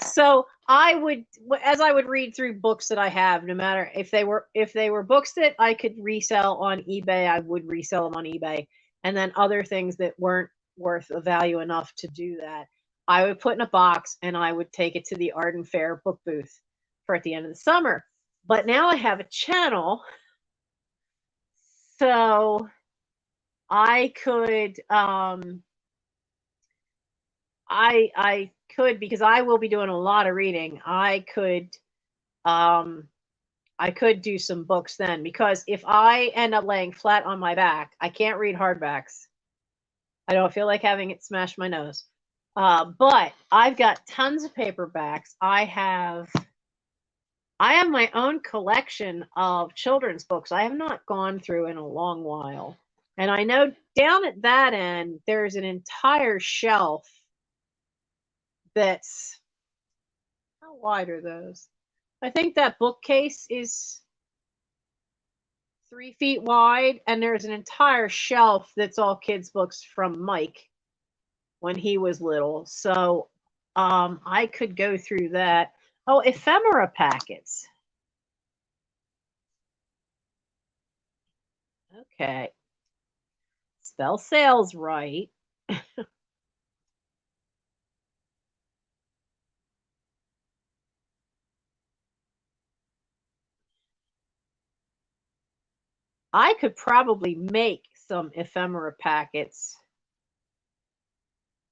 So I would, as I would read through books that I have, no matter if they were books that I could resell on eBay, I would resell them on eBay. And then other things that weren't worth a value enough to do that, I would put in a box and I would take it to the Arden Fair book booth for at the end of the summer. But now I have a channel, so I could I could, because I will be doing a lot of reading. I could do some books then, because if I end up laying flat on my back, I can't read hardbacks. I don't feel like having it smash my nose. But I've got tons of paperbacks. I have my own collection of children's books I have not gone through in a long while. And I know down at that end, there's an entire shelf that's, how wide are those? I think that bookcase is 3 feet wide, and there's an entire shelf that's all kids' books from Mike when he was little. So I could go through that. Oh, ephemera packets. Okay. Spell sales right. I could probably make some ephemera packets.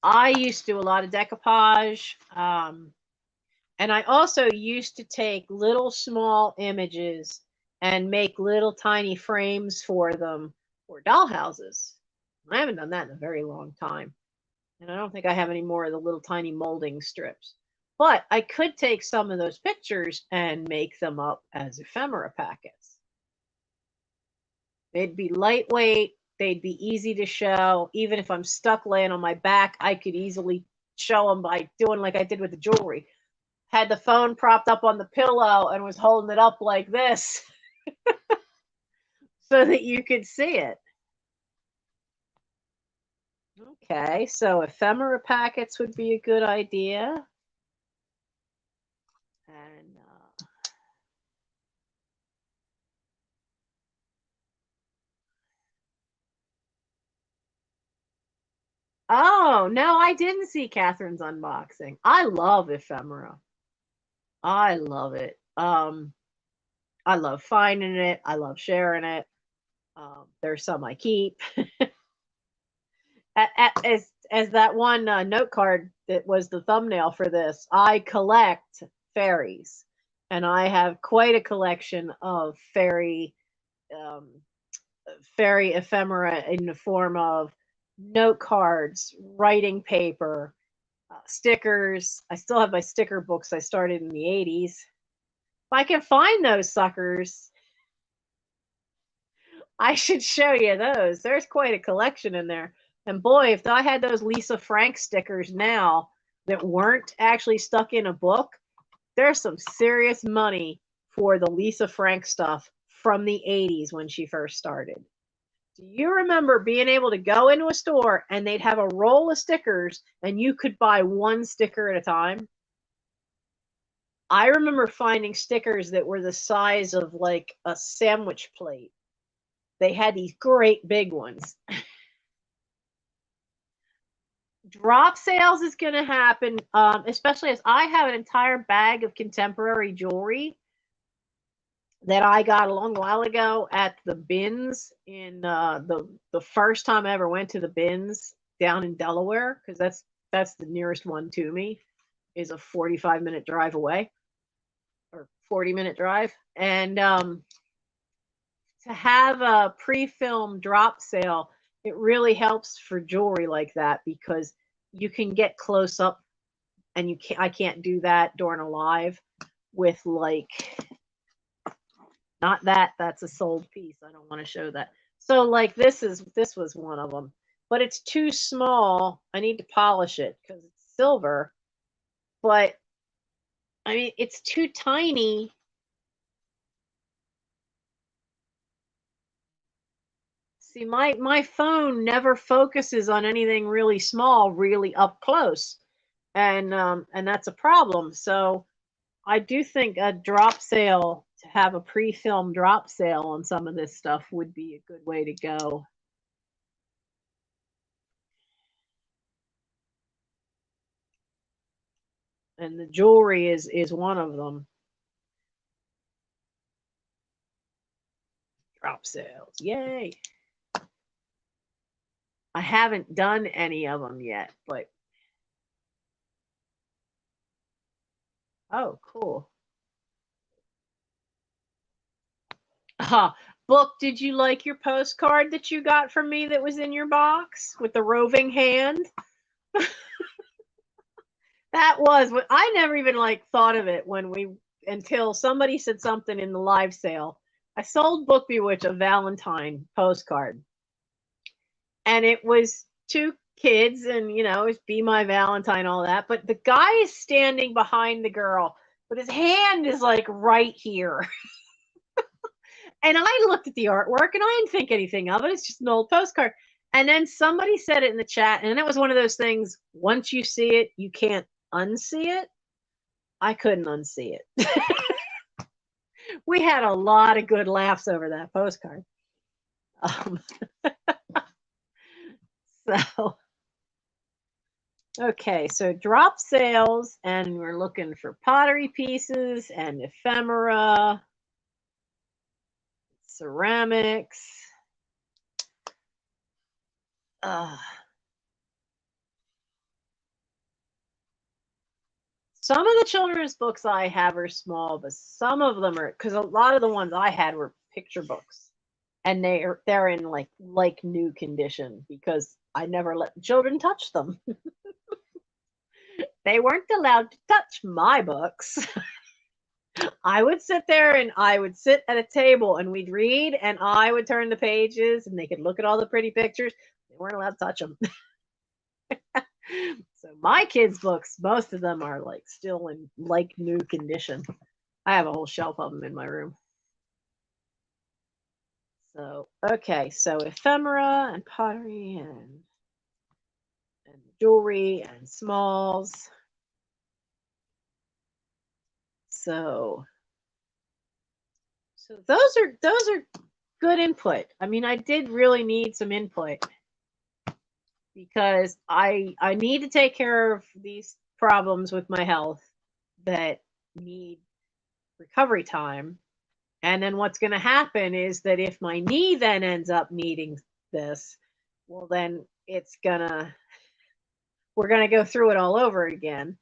I used to do a lot of decoupage. And I also used to take little small images and make little tiny frames for them for dollhouses. I haven't done that in a very long time. And I don't think I have any more of the little tiny molding strips. But I could take some of those pictures and make them up as ephemera packets. They'd be lightweight, they'd be easy to show. Even if I'm stuck laying on my back, I could easily show them by doing like I did with the jewelry. Had the phone propped up on the pillow and was holding it up like this so that you could see it. Okay, so ephemera packets would be a good idea. And oh, no, I didn't see Catherine's unboxing. I love ephemera. I love it. I love finding it. I love sharing it. There's some I keep. As that one note card that was the thumbnail for this, I collect fairies, and I have quite a collection of um, fairy ephemera in the form of note cards, writing paper, stickers. I still have my sticker books I started in the 80s. If I can find those suckers, I should show you those. There's quite a collection in there. And boy, if I had those Lisa Frank stickers now that weren't actually stuck in a book, there's some serious money for the Lisa Frank stuff from the 80s when she first started. Do you remember being able to go into a store and they'd have a roll of stickers and you could buy one sticker at a time? I remember finding stickers that were the size of like a sandwich plate. They had these great big ones. Drop sales is going to happen, especially as I have an entire bag of contemporary jewelry that I got a long while ago at the bins in the first time I ever went to the bins down in Delaware, because that's the nearest one to me, is a 45-minute drive away or 40-minute drive. And to have a pre-film drop sale, it really helps for jewelry like that because you can get close up, and I can't do that during a live with like, not that's a sold piece. I don't want to show that. So like this was one of them, but it's too small. I need to polish it because it's silver, but I mean, it's too tiny. See, my phone never focuses on anything really small, really up close, and that's a problem. So I do think a drop sale, to have a pre-film drop sale on some of this stuff, would be a good way to go. And the jewelry is one of them. Drop sales, yay! I haven't done any of them yet, but oh, cool. Book, did you like your postcard that you got from me that was in your box with the roving hand? That was what I never even like thought of it until somebody said something in the live sale. I sold Book Bewitch a Valentine postcard, and it was two kids, and it's Be My Valentine, all that. But the guy is standing behind the girl, but his hand is like right here. And I looked at the artwork and I didn't think anything of it. It's just an old postcard. And then somebody said it in the chat, and it was one of those things, once you see it, you can't unsee it. I couldn't unsee it. We had a lot of good laughs over that postcard. So, okay, so drop sales, and we're looking for pottery pieces and ephemera, ceramics. Some of the children's books I have are small, but some of them are, because a lot of the ones I had were picture books, and they're in like new condition because I never let the children touch them. They weren't allowed to touch my books. I would sit there and I would sit at a table and we'd read, and I would turn the pages and they could look at all the pretty pictures. They weren't allowed to touch them. So my kids' books, most of them are like still in like new condition. I have a whole shelf of them in my room. So, okay, so ephemera and pottery and jewelry and smalls. So those are good input. I mean, I did really need some input because I need to take care of these problems with my health that need recovery time. And then what's going to happen is that if my knee then ends up needing this, well, then we're going to go through it all over again.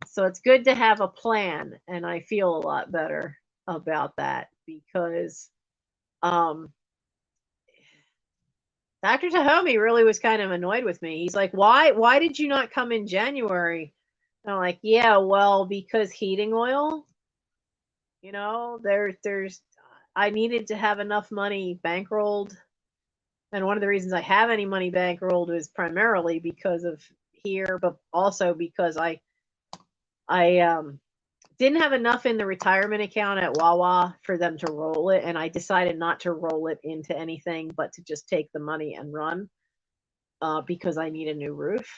So it's good to have a plan. And I feel a lot better about that because Dr. Tahomey really was kind of annoyed with me. He's like, why did you not come in January? And I'm like, yeah, well, because heating oil, there's I needed to have enough money bankrolled. And one of the reasons I have any money bankrolled is primarily because of here, but also because I didn't have enough in the retirement account at Wawa for them to roll it, and I decided not to roll it into anything but to just take the money and run because I need a new roof.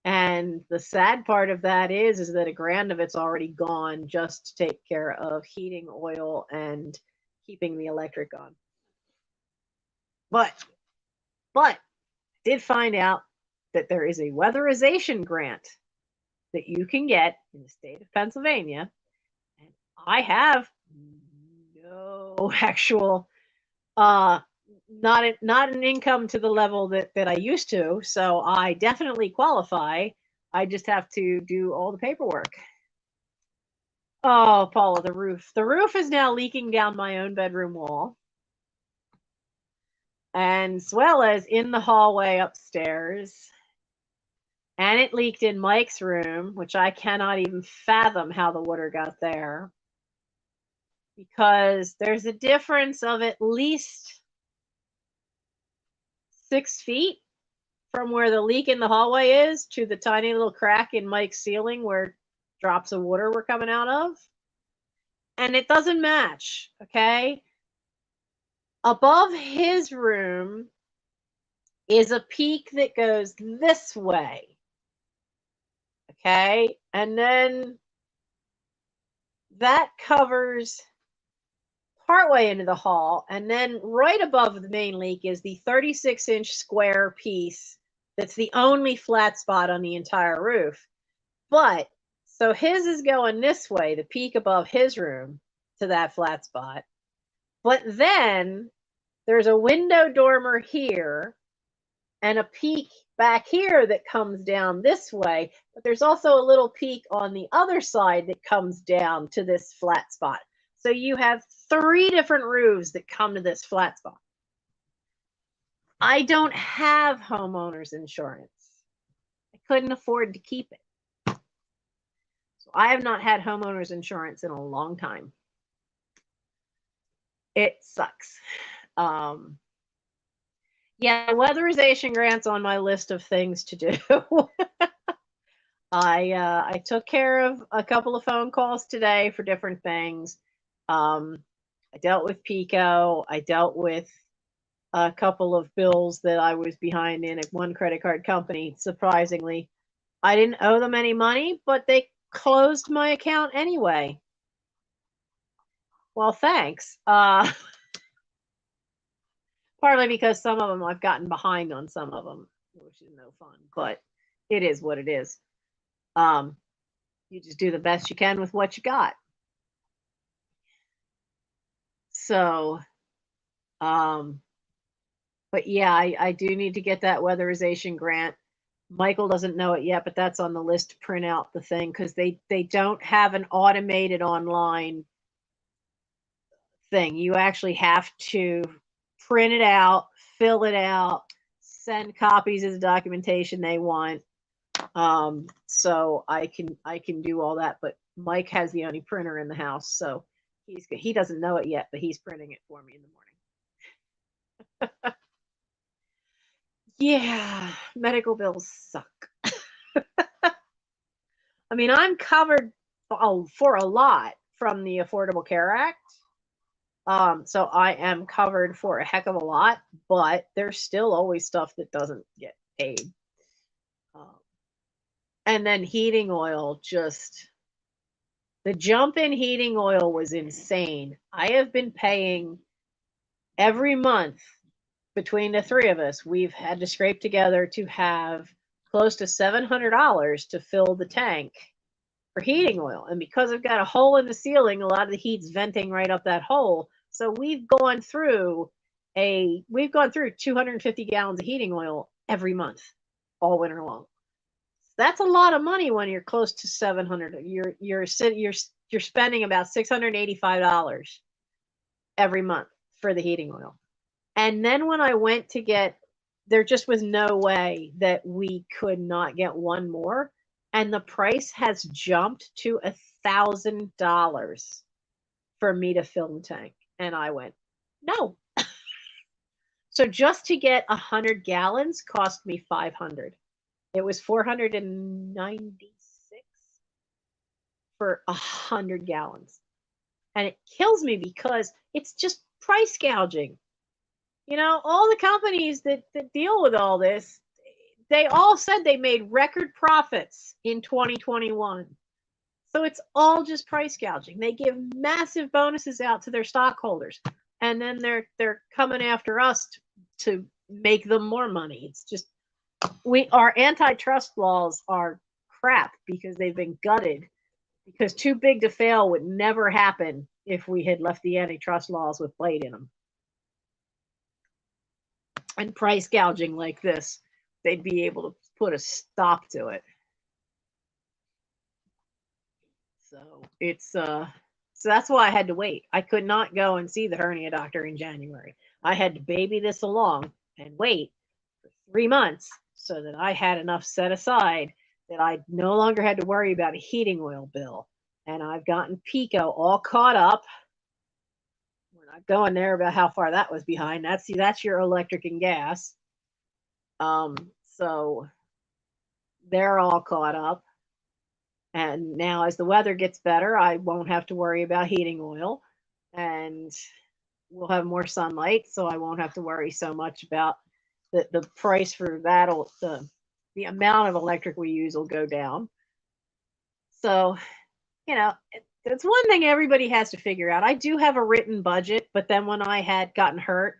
And the sad part of that is that $1,000 of it's already gone just to take care of heating oil and keeping the electric on. But did find out that there is a weatherization grant that you can get in the state of Pennsylvania. And I have no actual not an income to the level that I used to, so I definitely qualify. I just have to do all the paperwork. Oh, Paula, the roof is now leaking down my own bedroom wall, and as well as in the hallway upstairs. And it leaked in Mike's room, which I cannot even fathom how the water got there, because there's a difference of at least 6 feet from where the leak in the hallway is to the tiny little crack in Mike's ceiling where drops of water were coming out of. And it doesn't match, okay? Above his room is a peak that goes this way, okay? And then that covers partway into the hall, and then right above the main leak is the 36-inch square piece that's the only flat spot on the entire roof. But so his is going this way, the peak above his room to that flat spot. But then there's a window dormer here and a peak back here that comes down this way. But there's also a little peak on the other side that comes down to this flat spot. So you have 3 different roofs that come to this flat spot. I don't have homeowners insurance. I couldn't afford to keep it. So I have not had homeowners insurance in a long time. It sucks. Yeah, weatherization grant's on my list of things to do. I took care of a couple of phone calls today for different things. I dealt with Pico. I dealt with a couple of bills that I was behind in at one credit card company. Surprisingly, I didn't owe them any money, but they closed my account anyway. Well, thanks. Partly because some of them I've gotten behind on some of them, which is no fun, but it is what it is. You just do the best you can with what you got. So, but yeah, I do need to get that weatherization grant. Michael doesn't know it yet, but that's on the list to print out the thing because they don't have an automated online thing. You actually have to print it out, fill it out, send copies of the documentation they want. So I can do all that, but Mike has the only printer in the house, so he doesn't know it yet, but he's printing it for me in the morning. Yeah, medical bills suck. I mean, I'm covered for a lot from the Affordable Care Act. So I am covered for a heck of a lot, but there's still always stuff that doesn't get paid. And then heating oil, just the jump in heating oil was insane. I have been paying every month between the three of us. We've had to scrape together to have close to $700 to fill the tank for heating oil. And because I've got a hole in the ceiling, a lot of the heat's venting right up that hole. So we've gone through 250 gallons of heating oil every month, all winter long. That's a lot of money when you're close to 700. You're spending about $685 every month for the heating oil. And then when I went to get, there just was no way that we could not get one more. And the price has jumped to $1,000 for me to fill the tank. And I went, no. So just to get 100 gallons cost me $500. It was $496 for 100 gallons. And it kills me because it's just price gouging. You know, all the companies that deal with all this, they all said they made record profits in 2021. So it's all just price gouging. They give massive bonuses out to their stockholders, and then they're coming after us to make them more money. It's just our antitrust laws are crap because they've been gutted, because too big to fail would never happen if we had left the antitrust laws with bite in them. And price gouging like this, they'd be able to put a stop to it. So it's so that's why I had to wait. I could not go and see the hernia doctor in January. I had to baby this along and wait for 3 months so that I had enough set aside that I no longer had to worry about a heating oil bill. And I've gotten Pico all caught up. We're not going there about how far that was behind. That's your electric and gas. So they're all caught up. And now as the weather gets better, I won't have to worry about heating oil, and we'll have more sunlight, so I won't have to worry so much about the price for that. The amount of electric we use will go down. So, you know, it's one thing everybody has to figure out. I do have a written budget, but then when I had gotten hurt,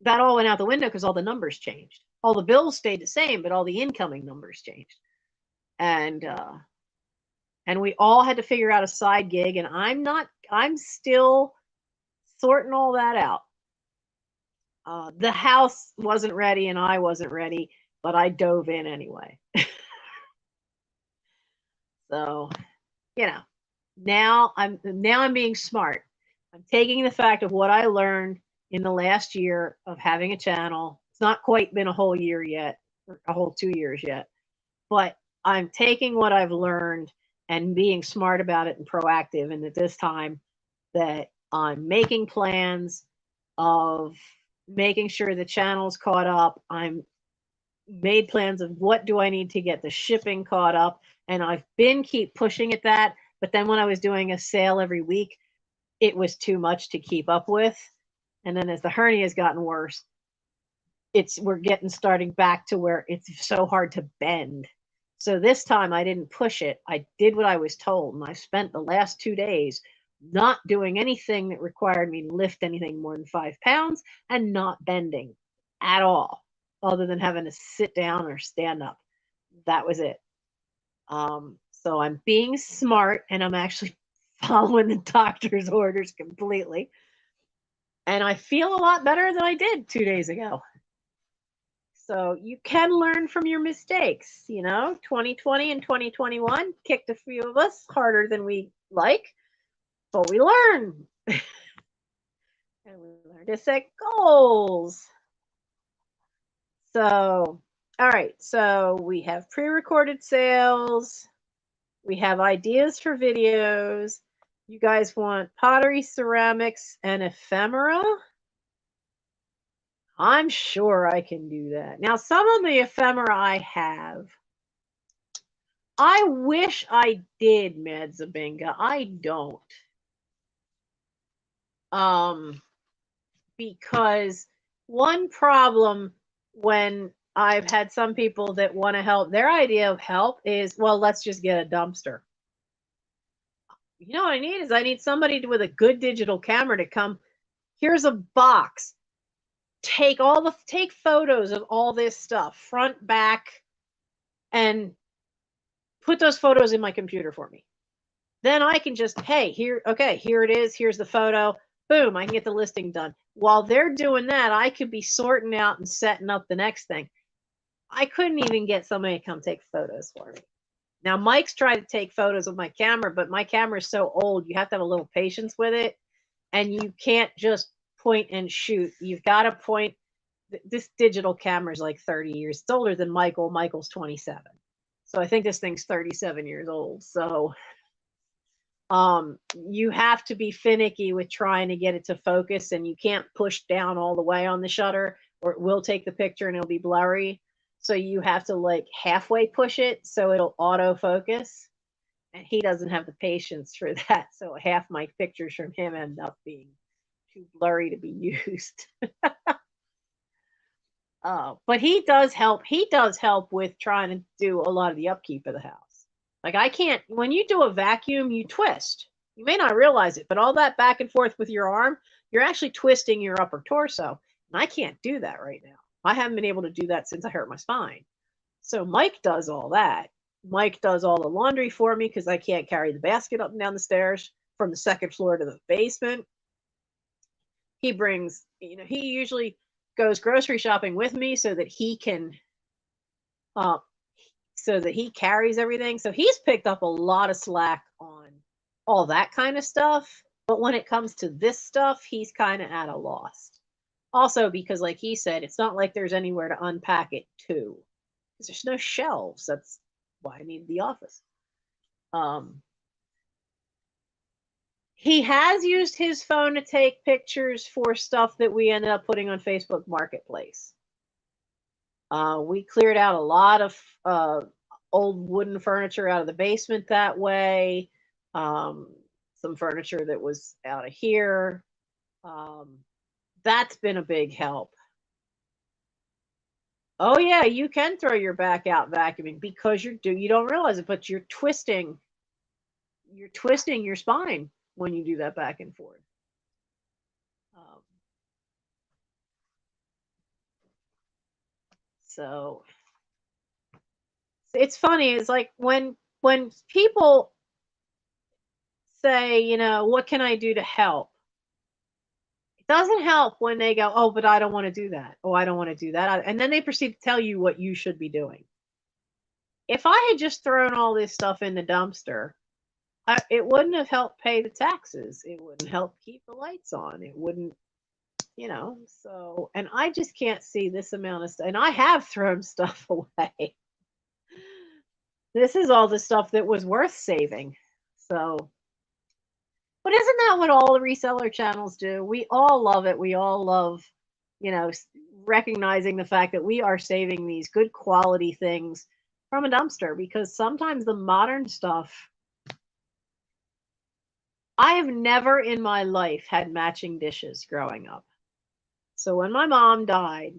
that all went out the window because all the numbers changed. All the bills stayed the same, but all the incoming numbers changed. And we all had to figure out a side gig, and I'm still sorting all that out. The house wasn't ready and I wasn't ready, but I dove in anyway. So, you know, now I'm being smart. I'm taking the fact of what I learned in the last year of having a channel. It's not quite been a whole year yet, or a whole 2 years yet, but I'm taking what I've learned and being smart about it and proactive. And at this time that I'm making plans of making sure the channel's caught up. I'm made plans of what do I need to get the shipping caught up. And I've been keep pushing at that. But then when I was doing a sale every week, it was too much to keep up with. And then as the hernia has gotten worse, we're starting back to where it's so hard to bend. So this time I didn't push it. I did what I was told, and I spent the last 2 days not doing anything that required me to lift anything more than 5 pounds and not bending at all, other than having to sit down or stand up. That was it. So I'm being smart, and I'm actually following the doctor's orders completely. And I feel a lot better than I did 2 days ago. So you can learn from your mistakes. 2020 and 2021 kicked a few of us harder than we like, but we learn. And we learn to set goals. So, all right. So we have pre-recorded sales. We have ideas for videos. You guys want pottery, ceramics, and ephemera? I'm sure I can do that. Now, some of the ephemera I have. I wish I did, Medzabinga. I don't. Because one problem when I've had some people that want to help, their idea of help is, well, let's just get a dumpster. You know what I need is I need somebody with a good digital camera to come. Here's a box. Take photos of all this stuff, front, back, and put those photos in my computer for me. Then I can just, hey, here it is. Here's the photo. Boom, I can get the listing done. While they're doing that, I could be sorting out and setting up the next thing. I couldn't even get somebody to come take photos for me. Now, Mike's tried to take photos with my camera, but my camera is so old, you have to have a little patience with it. And you can't just point and shoot. You've got to point. This digital camera is like 30 years. It's older than Michael. Michael's 27. So I think this thing's 37 years old. So you have to be finicky with trying to get it to focus, and you can't push down all the way on the shutter or it will take the picture and it'll be blurry. So you have to like halfway push it so it'll autofocus. And he doesn't have the patience for that. So half my pictures from him end up being too blurry to be used. But he does help. He does help with trying to do a lot of the upkeep of the house. Like I can't, when you do a vacuum, you twist. You may not realize it, but all that back and forth with your arm, you're actually twisting your upper torso. And I can't do that right now. I haven't been able to do that since I hurt my spine. So Mike does all that. Mike does all the laundry for me because I can't carry the basket up and down the stairs from the second floor to the basement. He brings, he usually goes grocery shopping with me so that he can so that he carries everything. So he's picked up a lot of slack on all that kind of stuff. But when it comes to this stuff, he's kind of at a loss. Also, because like he said, it's not like there's anywhere to unpack it to. Because there's no shelves. That's why I need the office. He has used his phone to take pictures for stuff that we ended up putting on Facebook Marketplace. We cleared out a lot of old wooden furniture out of the basement that way. Some furniture that was out of here. That's been a big help. Oh yeah, you can throw your back out vacuuming because you don't realize it, but you're twisting your spine when you do that back and forth. So it's funny. It's like when people say, what can I do to help? It doesn't help when they go, oh, but I don't want to do that. Oh, I don't want to do that. And then they proceed to tell you what you should be doing. If I had just thrown all this stuff in the dumpster, it wouldn't have helped pay the taxes. It wouldn't help keep the lights on. It wouldn't, so, and I just can't see this amount of stuff. And I have thrown stuff away. This is all the stuff that was worth saving. So, but isn't that what all the reseller channels do? We all love it. We all love, recognizing the fact that we are saving these good quality things from a dumpster, because sometimes the modern stuff, I have never in my life had matching dishes growing up. So when my mom died,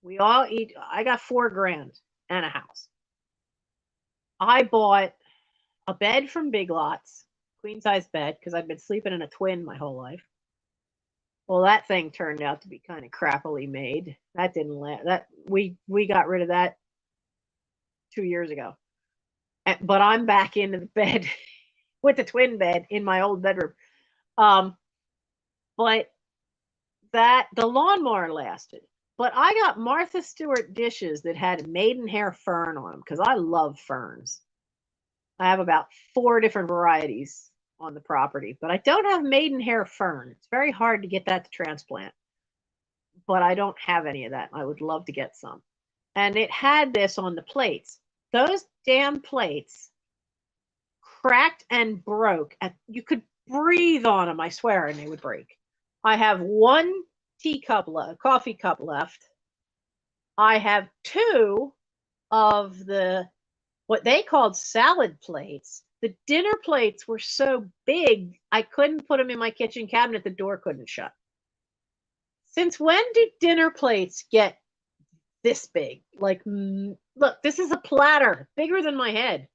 I got $4 grand and a house. I bought a bed from Big Lots, queen size bed, because I've been sleeping in a twin my whole life. Well, that thing turned out to be kind of crappily made. That didn't last. That we got rid of that 2 years ago. But I'm back into the bed with the twin bed in my old bedroom. Um, but that the lawnmower lasted. But I got Martha Stewart dishes that had maidenhair fern on them because I love ferns. I have about 4 different varieties on the property, but I don't have maidenhair fern. It's very hard to get that to transplant, but I don't have any of that. I would love to get some. And it had this on the plates. Those damn plates cracked and broke. You could breathe on them, I swear, and they would break. I have one coffee cup left. I have 2 of what they called salad plates. The dinner plates were so big, I couldn't put them in my kitchen cabinet. The door couldn't shut. Since when do dinner plates get this big? Like, look, this is a platter bigger than my head.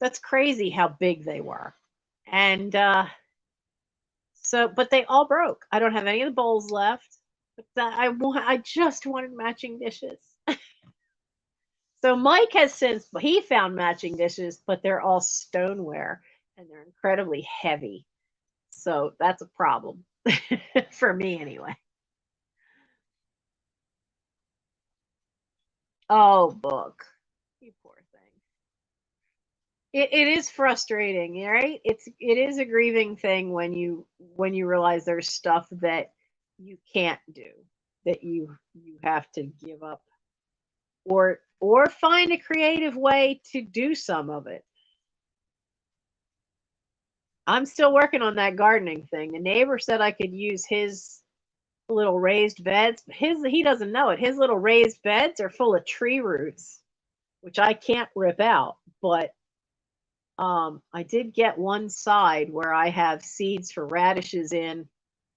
That's crazy how big they were. And but they all broke. I don't have any of the bowls left. But I just wanted matching dishes. So Mike has he found matching dishes, but they're all stoneware and they're incredibly heavy. So that's a problem for me anyway. Oh, book. You poor thing. It is frustrating, right? It is a grieving thing when you realize there's stuff that you can't do, that you have to give up or find a creative way to do some of it. I'm still working on that gardening thing. The neighbor said I could use his little raised beds. He doesn't know it. His little raised beds are full of tree roots, which I can't rip out. But I did get one side where I have seeds for radishes in,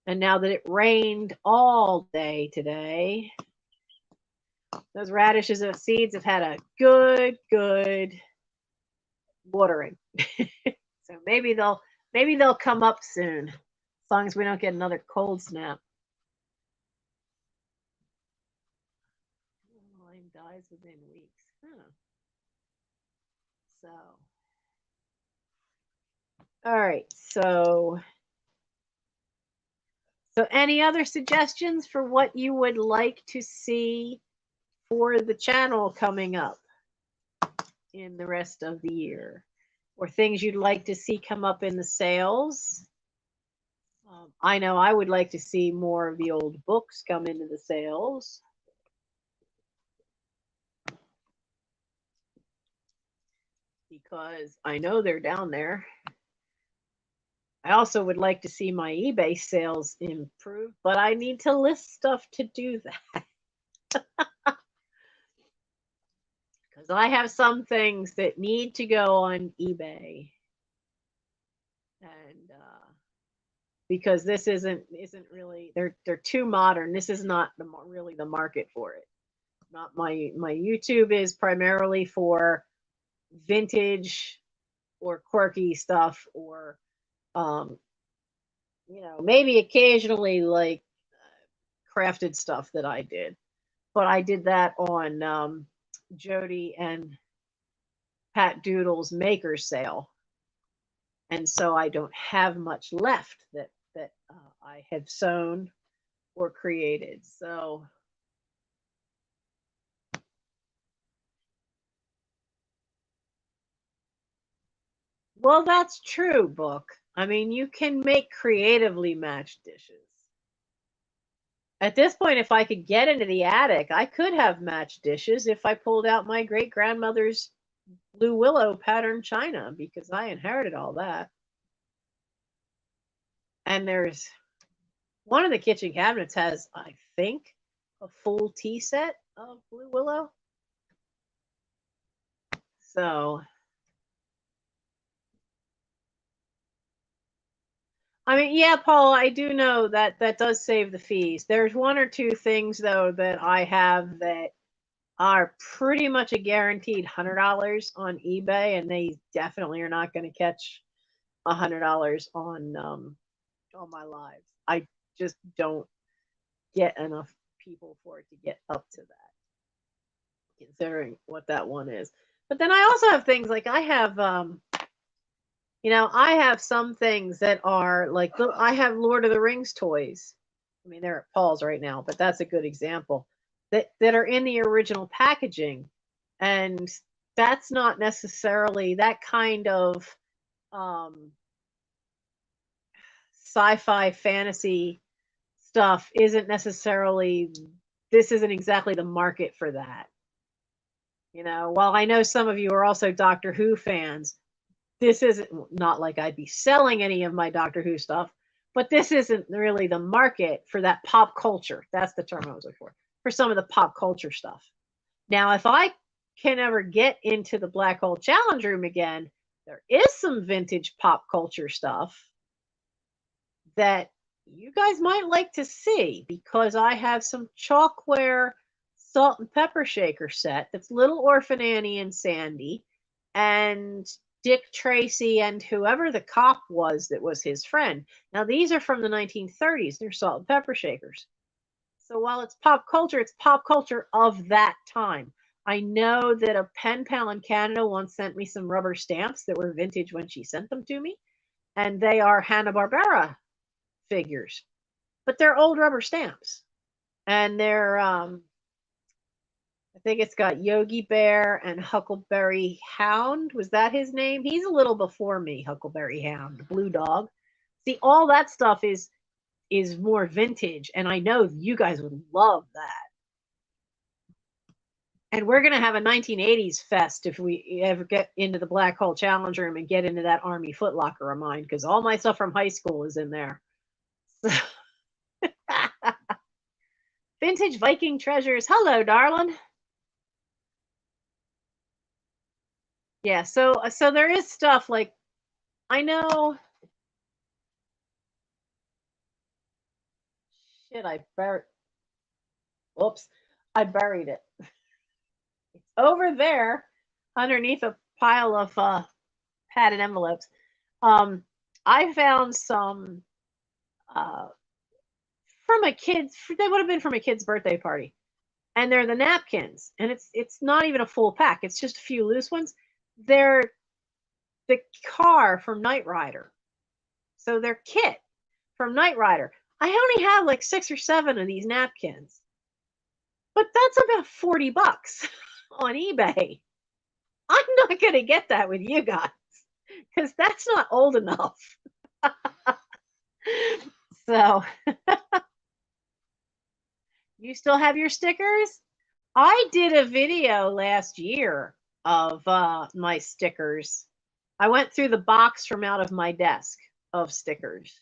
and now that it rained all day today, those radishes of seeds have had a good watering. So maybe they'll come up soon, as long as we don't get another cold snap. Line dies within weeks. Huh. So, all right. So any other suggestions for what you would like to see for the channel coming up in the rest of the year, or things you'd like to see come up in the sales? I know I would like to see more of the old books come into the sales. Because I know they're down there. I also would like to see my eBay sales improve, but I need to list stuff to do that. Because I have some things that need to go on eBay. And because this isn't really, they're too modern. This is not really the market for it. Not my YouTube is primarily for vintage or quirky stuff, or maybe occasionally like crafted stuff that I did. But I did that on Jody and Pat Doodle's maker sale, and so I don't have much left that I have sewn or created. So well, that's true, book. I mean, you can make creatively matched dishes. At this point, if I could get into the attic, I could have matched dishes if I pulled out my great grandmother's blue willow pattern china, because I inherited all that. And there's one of the kitchen cabinets has, I think, a full tea set of blue willow. So I mean, yeah, Paul, I do know that that does save the fees. There's one or two things though that I have that are pretty much a guaranteed $100 on eBay, and they definitely are not going to catch $100 on my lives. I just don't get enough people for it to get up to that, considering what that one is. But then I also have things like I have I have some things that are like I have Lord of the Rings toys. I mean, they're at Paul's right now, but that's a good example that are in the original packaging, and that's not necessarily that kind of um, sci-fi fantasy stuff. Isn't necessarily this isn't exactly the market for that. While I know some of you are also Doctor Who fans, this isn't not like I'd be selling any of my Doctor Who stuff, but this isn't really the market for that pop culture. That's the term I was looking for some of the pop culture stuff. Now, if I can ever get into the Black Hole Challenge Room again, there is some vintage pop culture stuff that you guys might like to see because I have some chalkware salt and pepper shaker set that's Little Orphan Annie and Sandy and Dick Tracy and whoever the cop was that was his friend. Now, these are from the 1930s. They're salt and pepper shakers. So while it's pop culture of that time. I know that a pen pal in Canada once sent me some rubber stamps that were vintage when she sent them to me, and they are Hanna-Barbera figures, but they're old rubber stamps, and they're I think it's got Yogi Bear and Huckleberry Hound. Was that his name? He's a little before me, Huckleberry Hound, Blue Dog. See, all that stuff is more vintage, and I know you guys would love that. And we're going to have a 1980s fest if we ever get into the Black Hole Challenge Room and get into that Army Footlocker of mine, because all my stuff from high school is in there. So vintage Viking treasures. Hello, darling. Yeah, so there is stuff like I know. Shit, I buried. Whoops, I buried it. It's over there, underneath a pile of padded envelopes. Um, I found some from a kid's. They would have been from a kid's birthday party, and they're the napkins, and it's not even a full pack. It's just a few loose ones. They're the car from Knight Rider, so they're kit from Knight Rider. I only have like 6 or 7 of these napkins, but that's about $40 on eBay. I'm not going to get that with you guys because that's not old enough. So, you still have your stickers? I did a video last year of my stickers. I went through the box from out of my desk of stickers.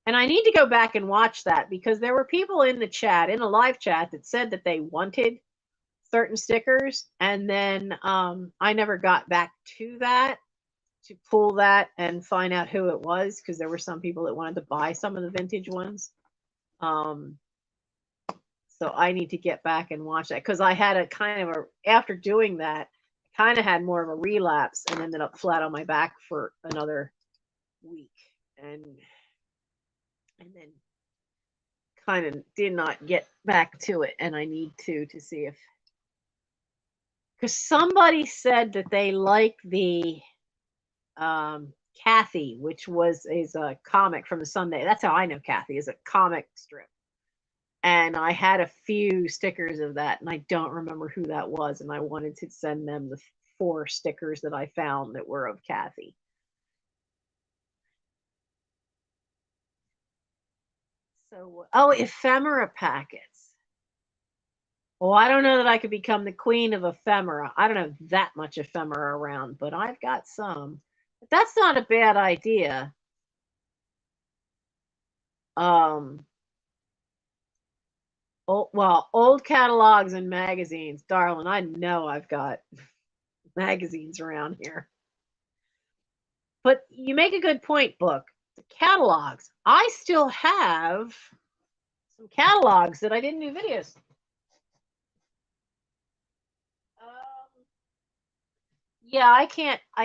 And I need to go back and watch that because there were people in the chat, in a live chat, that said that they wanted certain stickers. And then I never got back to that to pull that and find out who it was because there were some people that wanted to buy some of the vintage ones. So I need to get back and watch that because I had a kind of after doing that, kind of had more of a relapse and ended up flat on my back for another week. And then kind of did not get back to it, and I need to see if because somebody said that they like the Kathy, which is a comic from the Sunday. That's how I know Kathy is a comic strip, and I had a few stickers of that, and I don't remember who that was, and I wanted to send them the 4 stickers that I found that were of Kathy. So, ephemera packets. Well, I don't know that I could become the queen of ephemera. I don't have that much ephemera around, but I've got some. But that's not a bad idea. Old catalogs and magazines. Darling, I know I've got magazines around here. But you make a good point, Book. catalogs. I still have some catalogs that I didn't do videos. Yeah, I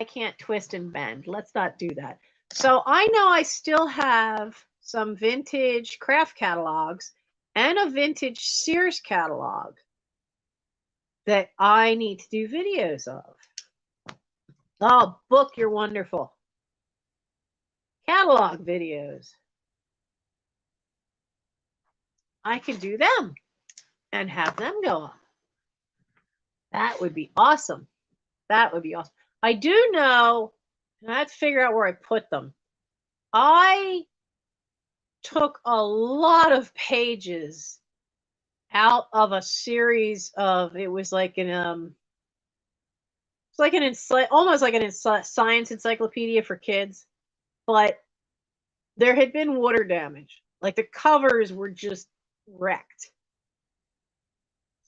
can't twist and bend. Let's not do that. So I know I still have some vintage craft catalogs and a vintage Sears catalog that I need to do videos of. Oh, book, you're wonderful. Catalog videos. I could do them and have them go up. That would be awesome. That would be awesome. I do know, and I have to figure out where I put them. I took a lot of pages out of a series of, it was like an it's like an almost like an science encyclopedia for kids, but there had been water damage. Like the covers were just wrecked.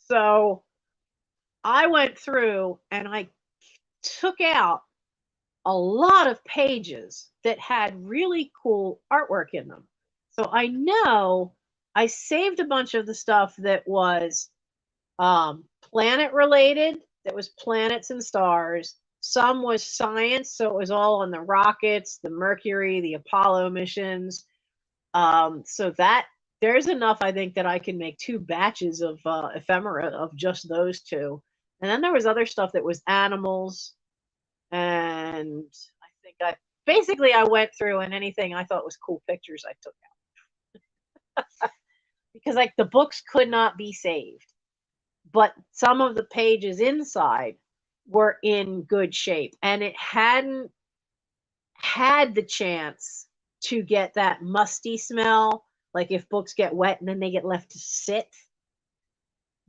So I went through and I took out a lot of pages that had really cool artwork in them. So I know I saved a bunch of the stuff that was planet related, that was planets and stars. Some was science, so it was all on the rockets, the Mercury, the Apollo missions. So that there's enough, I think, that I can make 2 batches of ephemera of just those 2. And then there was other stuff that was animals, and I think I went through, and anything I thought was cool pictures I took out. Because like the books could not be saved, but some of the pages inside were in good shape, and it hadn't had the chance to get that musty smell, like if books get wet and then they get left to sit.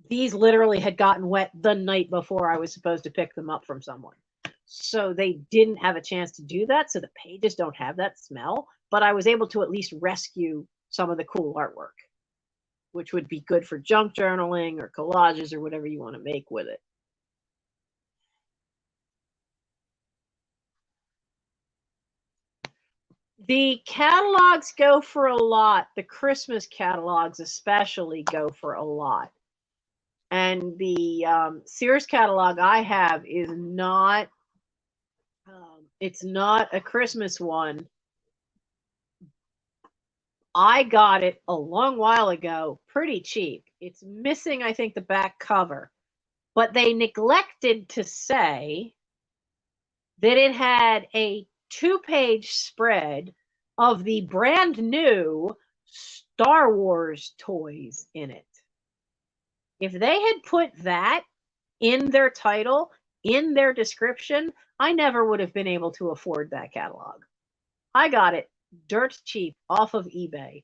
These literally had gotten wet the night before I was supposed to pick them up from someone. So they didn't have a chance to do that, so the pages don't have that smell, but I was able to at least rescue some of the cool artwork, which would be good for junk journaling or collages or whatever you want to make with it. The catalogs go for a lot. The Christmas catalogs especially go for a lot. And the Sears catalog I have is not, it's not a Christmas one. I got it a long while ago, pretty cheap. It's missing, I think, the back cover. But they neglected to say that it had a 2-page spread of the brand new Star Wars toys in it. If they had put that in their title, in their description, I never would have been able to afford that catalog. I got it dirt cheap off of eBay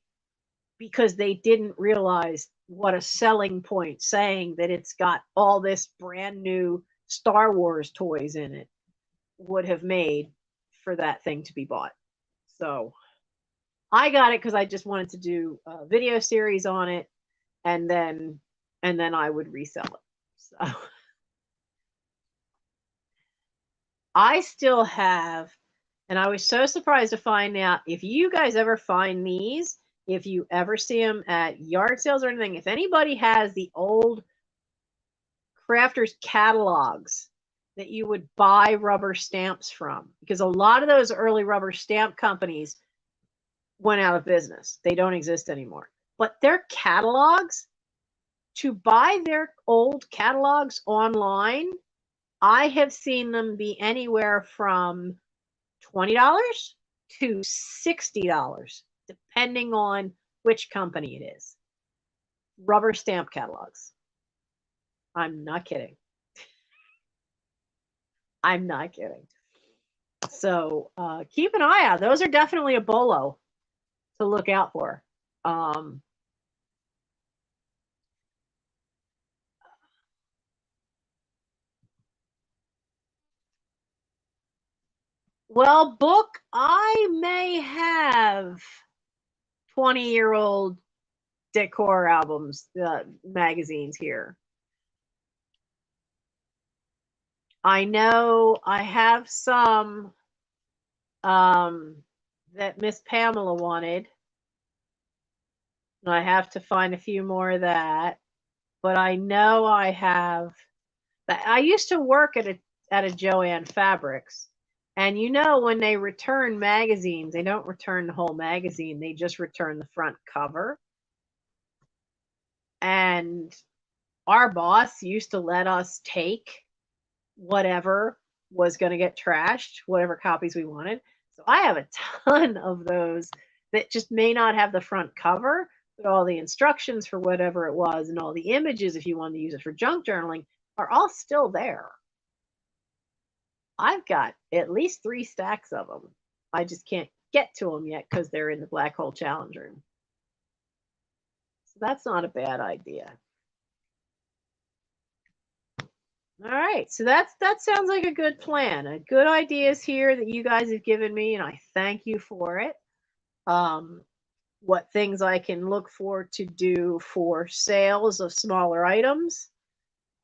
because they didn't realize what a selling point saying that it's got all this brand new Star Wars toys in it would have made for that thing to be bought. So I got it because I just wanted to do a video series on it, and then I would resell it. So I still have, and I was so surprised to find out, if you guys ever find these, if you ever see them at yard sales or anything, if anybody has the old crafters catalogs that you would buy rubber stamps from, because a lot of those early rubber stamp companies went out of business. They don't exist anymore. But their catalogs, to buy their old catalogs online, I have seen them be anywhere from $20 to $60, depending on which company it is. Rubber stamp catalogs. I'm not kidding. I'm not kidding. So keep an eye out. Those are definitely a bolo to look out for. Well, book, I may have 20-year-old decor albums, magazines here. I know I have some that Miss Pamela wanted. And I have to find a few more of that. But I know I have. I used to work at a Joann Fabrics, and you know when they return magazines, they don't return the whole magazine; they just return the front cover. And our boss used to let us take whatever was going to get trashed, whatever copies we wanted. So I have a ton of those that just may not have the front cover, but all the instructions for whatever it was and all the images, if you wanted to use it for junk journaling, are all still there. I've got at least 3 stacks of them. I just can't get to them yet because they're in the Black Hole Challenge room. So that's not a bad idea. All right, so that sounds like a good plan. A good ideas here that you guys have given me, and I thank you for it. What things I can look for to do for sales of smaller items.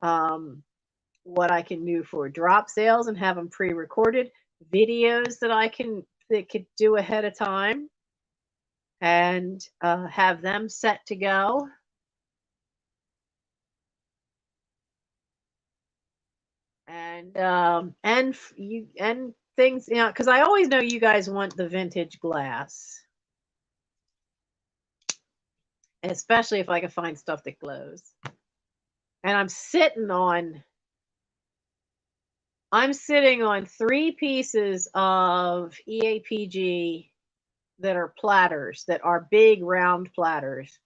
What I can do for drop sales and have them pre-recorded. Videos that could do ahead of time, and have them set to go. And things, you know, because I always know you guys want the vintage glass, especially if I can find stuff that glows. And I'm sitting on 3 pieces of EAPG that are platters, that are big round platters,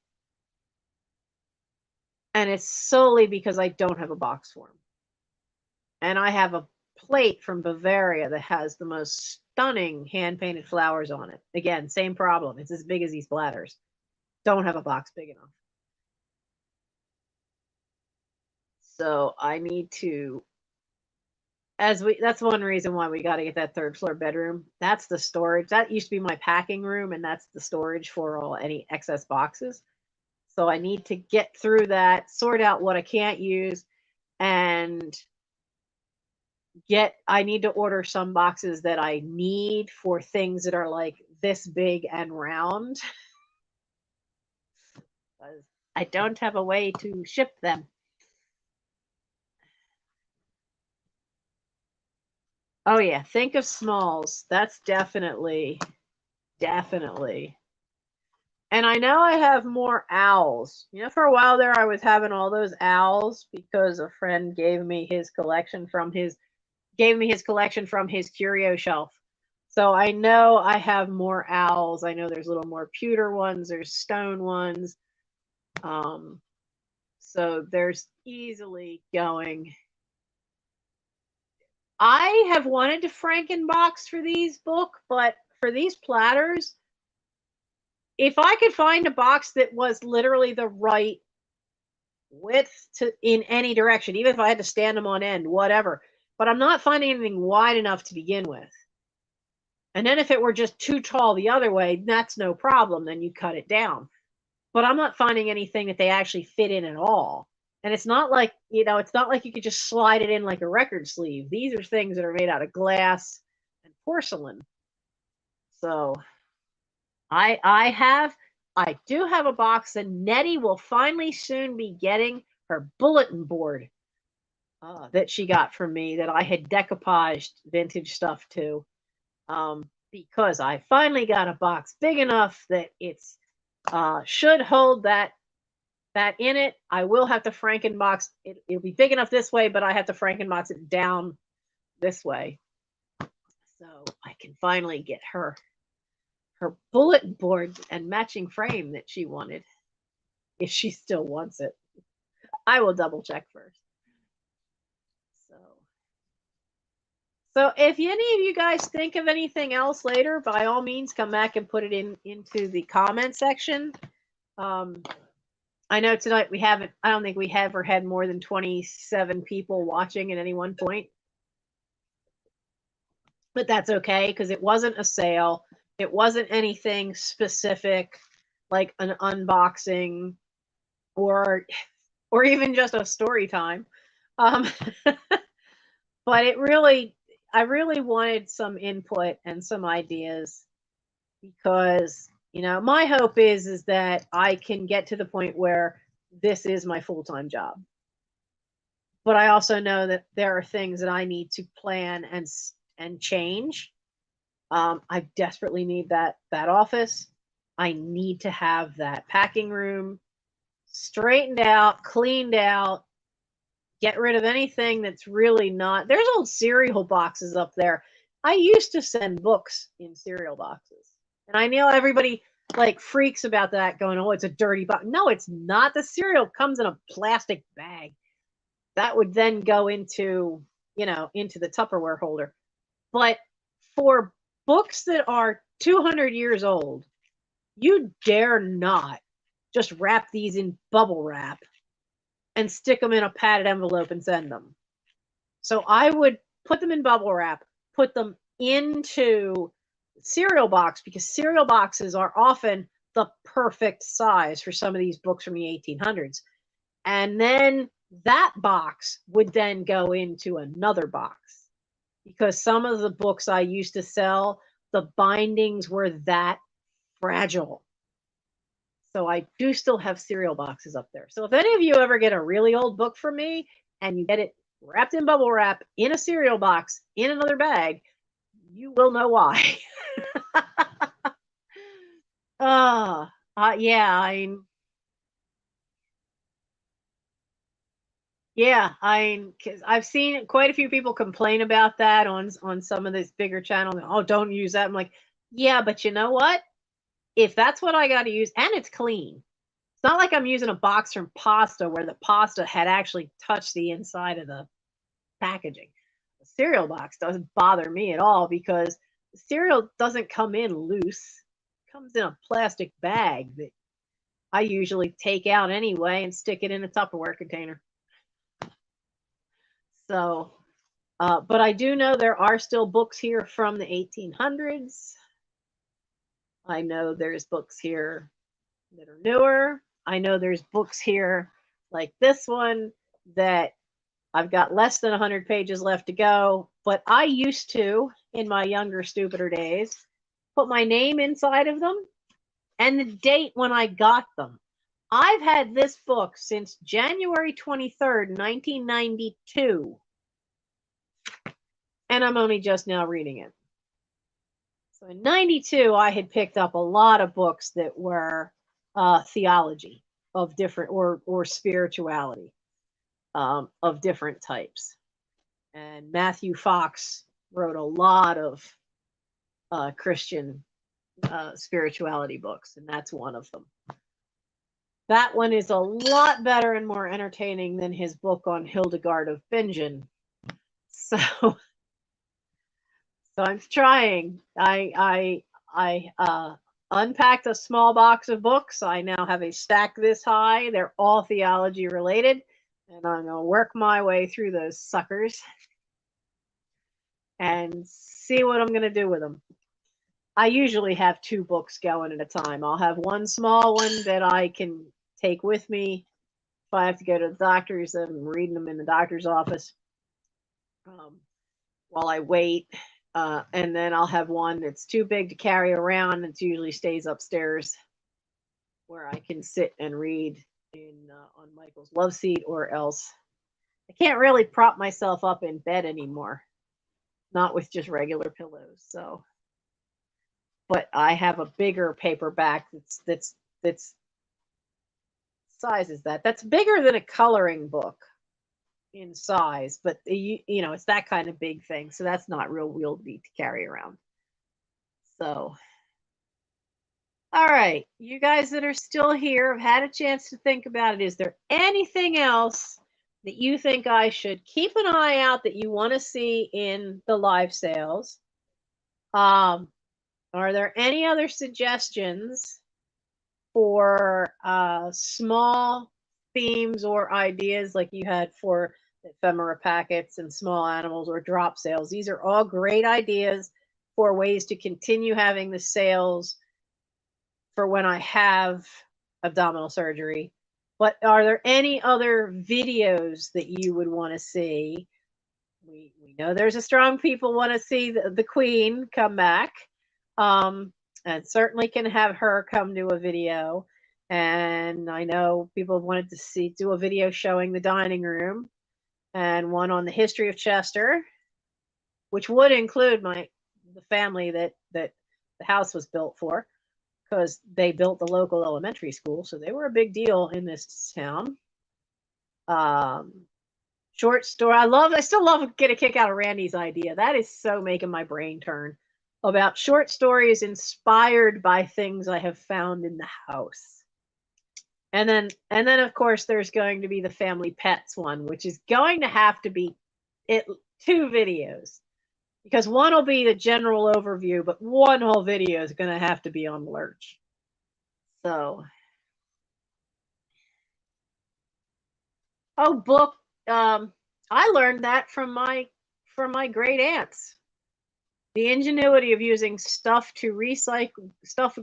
and it's solely because I don't have a box for them. And I have a plate from Bavaria that has the most stunning hand-painted flowers on it. Again, same problem. It's as big as these platters. Don't have a box big enough. So I need to, that's one reason why we got to get that 3rd floor bedroom. That's the storage. That used to be my packing room, and that's the storage for any excess boxes. So I need to get through that, sort out what I can't use, and I need to order some boxes that I need for things that are like this big and round. I don't have a way to ship them. Oh yeah, think of smalls. That's definitely. And I know I have more owls. You know, for a while there, I was having all those owls because a friend gave me his collection from his curio shelf. So I know I have more owls. I know there's a little more pewter ones, there's stone ones. So there's easily going. I have wanted to Frankenbox for these book, but for these platters, if I could find a box that was literally the right width in any direction, even if I had to stand them on end, whatever. But I'm not finding anything wide enough to begin with. And then if it were just too tall the other way, that's no problem. Then you cut it down. But I'm not finding anything that they actually fit in at all. And it's not like, it's not like you could just slide it in like a record sleeve. These are things that are made out of glass and porcelain. So I do have a box, and Nettie will finally soon be getting her bulletin board that she got from me that I had decoupaged vintage stuff to, because I finally got a box big enough that it's should hold that in it. I will have to Frankenbox it. It'll be big enough this way, but I have to Frankenbox it down this way, so I can finally get her bulletin board and matching frame that she wanted, if she still wants it. I will double check first. So if any of you guys think of anything else later, by all means, come back and put it into the comment section. I know tonight I don't think we ever had more than 27 people watching at any one point. But that's okay, because it wasn't a sale. It wasn't anything specific, like an unboxing or even just a story time. But I really wanted some input and some ideas, because, you know, my hope is that I can get to the point where this is my full-time job. But I also know that there are things that I need to plan and change. I desperately need that office. I need to have that packing room straightened out, cleaned out, get rid of anything that's really not. There's old cereal boxes up there. I used to send books in cereal boxes. And I know everybody like freaks about that, going, oh, it's a dirty box. No, it's not. The cereal comes in a plastic bag. That would then go into, you know, into the Tupperware holder. But for books that are 200 years old, you dare not just wrap these in bubble wrap and stick them in a padded envelope and send them. So I would put them in bubble wrap, put them into cereal box, because cereal boxes are often the perfect size for some of these books from the 1800s. And then that box would then go into another box, because some of the books I used to sell, the bindings were that fragile. So I do still have cereal boxes up there. So if any of you ever get a really old book from me and you get it wrapped in bubble wrap in a cereal box in another bag, you will know why. Because I've seen quite a few people complain about that on some of this bigger channels. Oh, don't use that. I'm like, yeah, but you know what? If that's what I got to use, and it's clean. It's not like I'm using a box from pasta where the pasta had actually touched the inside of the packaging. The cereal box doesn't bother me at all, because the cereal doesn't come in loose. It comes in a plastic bag that I usually take out anyway and stick it in a Tupperware container. So, but I do know there are still books here from the 1800s. I know there's books here that are newer. I know there's books here like this one that I've got less than 100 pages left to go. But I used to, in my younger, stupider days, put my name inside of them and the date when I got them. I've had this book since January 23rd, 1992. And I'm only just now reading it. So in 92, I had picked up a lot of books that were theology of different, or spirituality of different types. And Matthew Fox wrote a lot of Christian spirituality books, and that's one of them. That one is a lot better and more entertaining than his book on Hildegard of Bingen. So I'm trying. I unpacked a small box of books. I now have a stack this high. They're all theology related, and I'm going to work my way through those suckers and see what I'm going to do with them. I usually have 2 books going at a time. I'll have one small one that I can take with me if I have to go to the doctor's. I'm reading them in the doctor's office while I wait. And then I'll have one that's too big to carry around. It usually stays upstairs where I can sit and read on Michael's love seat, or else I can't really prop myself up in bed anymore. Not with just regular pillows. So, but I have a bigger paperback that's size is that. That's bigger than a coloring book in size, but you know, it's that kind of big thing, so that's not real wieldy to carry around. So, all right, you guys that are still here have had a chance to think about it. Is there anything else that you think I should keep an eye out that you want to see in the live sales? Are there any other suggestions for small themes or ideas like you had for ephemera packets and small animals or drop sales? These are all great ideas for ways to continue having the sales for when I have abdominal surgery. But are there any other videos that you would want to see? We know there's a strong people want to see the Queen come back. and certainly can have her come do a video. And I know people wanted to do a video showing the dining room and one on the history of Chester, which would include the family that the house was built for, because they built the local elementary school, so they were a big deal in this town. Short story. I still love get a kick out of Randy's idea. That is so making my brain turn, about short stories inspired by things I have found in the house. And then of course there's going to be the family pets one, which is going to have to be 2 videos, because one will be the general overview, but one whole video is going to have to be on Lurch. So, book. I learned that from my great aunts. The ingenuity of using stuff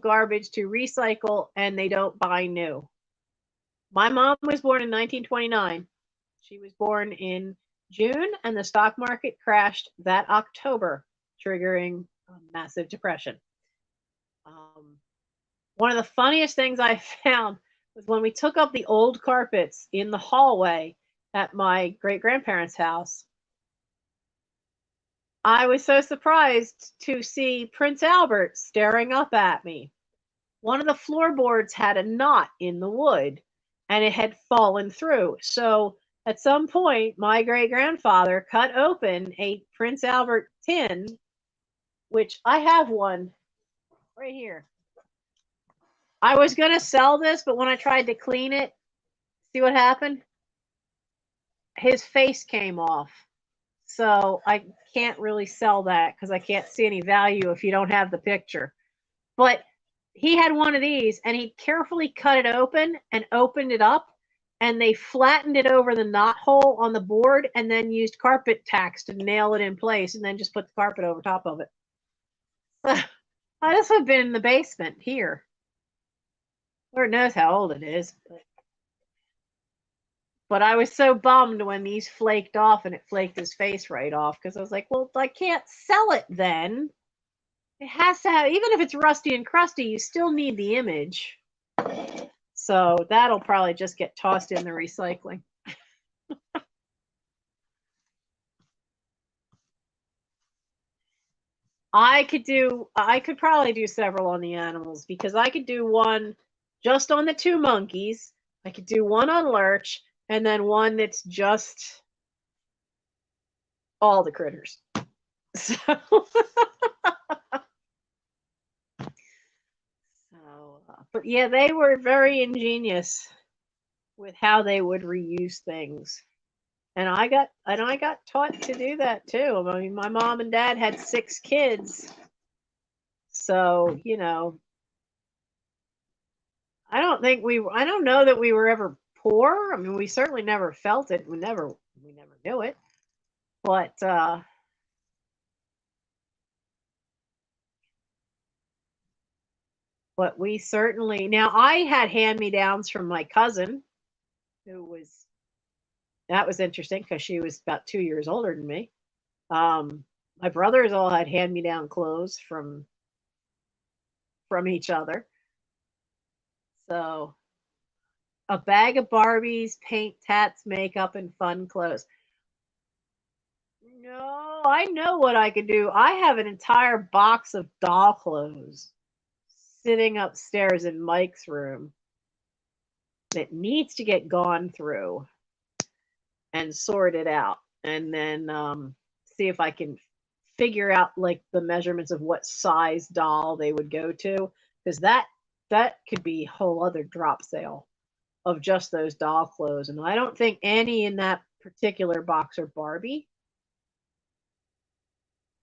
garbage to recycle, and they don't buy new. My mom was born in 1929. She was born in June, and the stock market crashed that October, triggering a massive depression. One of the funniest things I found was when we took up the old carpets in the hallway at my great-grandparents' house. I was so surprised to see Prince Albert staring up at me. One of the floorboards had a knot in the wood, and it had fallen through. So at some point, my great-grandfather cut open a Prince Albert tin, which I have one right here. I was going to sell this, but when I tried to clean it, see what happened? His face came off. So I can't really sell that because I can't see any value if you don't have the picture. But he had one of these, and he carefully cut it open and opened it up, and they flattened it over the knot hole on the board and then used carpet tacks to nail it in place, and then just put the carpet over top of it. This would have been in the basement here. Lord knows how old it is. But I was so bummed when these flaked off, and it flaked his face right off, because I was like, well, I can't sell it then. It has to have, even if it's rusty and crusty, you still need the image. So that'll probably just get tossed in the recycling. I could probably do several on the animals, because I could do one just on the 2 monkeys. I could do one on Lurch, and then one that's just all the critters. So, but yeah, they were very ingenious with how they would reuse things. And I got taught to do that too. I mean, my mom and dad had 6 kids. So, I don't know that we were ever poor. I mean, we certainly never felt it. We never knew it. But we certainly, now I had hand-me-downs from my cousin, that was interesting because she was about 2 years older than me. My brothers all had hand-me-down clothes from each other. So, a bag of Barbies, paint, tats, makeup, and fun clothes. No, I know what I could do. I have an entire box of doll clothes sitting upstairs in Mike's room that needs to get gone through and sorted out, and then see if I can figure out like the measurements of what size doll they would go to, because that could be a whole other drop sale of just those doll clothes. And I don't think any in that particular box are Barbie,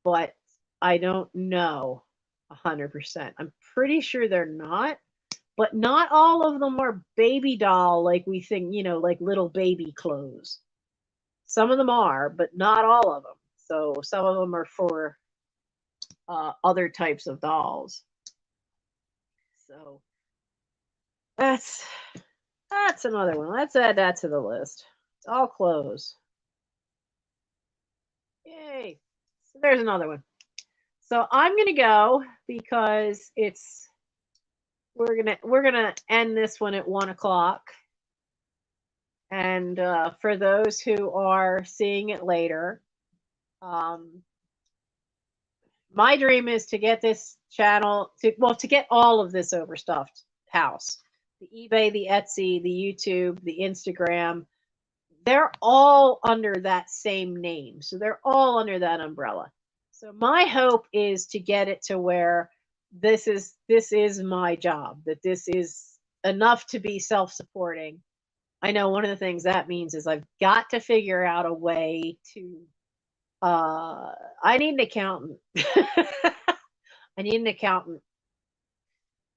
but I don't know 100%. I'm pretty sure they're not, but not all of them are baby doll like we think, like little baby clothes. Some of them are, but not all of them. So some of them are for other types of dolls. So that's another one. Let's add that to the list. It's all clothes. Yay. So there's another one. So I'm gonna go because we're gonna end this one at 1 o'clock. And for those who are seeing it later, um, my dream is to get this channel to get all of this overstuffed house, the eBay, the Etsy, the YouTube, the Instagram. They're all under that same name, so they're all under that umbrella. So my hope is to get it to where this is my job, that this is enough to be self-supporting. I know one of the things that means is I've got to figure out a way to I need an accountant. I need an accountant,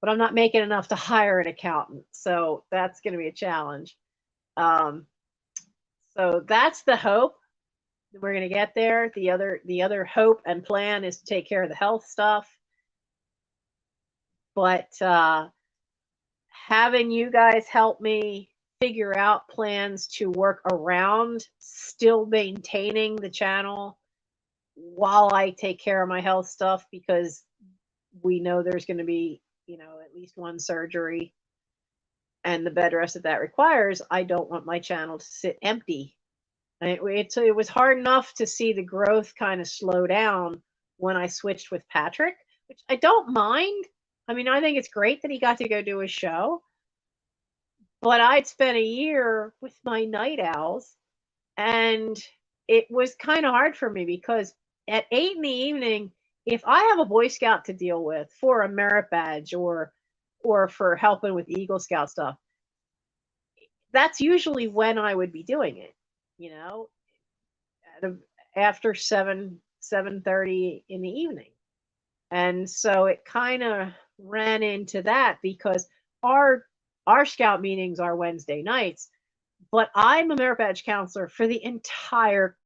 but I'm not making enough to hire an accountant. So that's going to be a challenge. So that's the hope. We're going to get there. The other hope and plan is to take care of the health stuff. But having you guys help me figure out plans to work around still maintaining the channel while I take care of my health stuff, because we know there's going to be, at least one surgery and the bed rest that requires. I don't want my channel to sit empty. And it was hard enough to see the growth kind of slow down when I switched with Patrick, which I don't mind. I mean, I think it's great that he got to go do his show. But I'd spent a year with my night owls, and it was kind of hard for me because at 8 in the evening, if I have a Boy Scout to deal with for a merit badge or for helping with Eagle Scout stuff, that's usually when I would be doing it, after 7:30 in the evening. And so it kind of ran into that because our Scout meetings are Wednesday nights, but I'm a merit badge counselor for the entire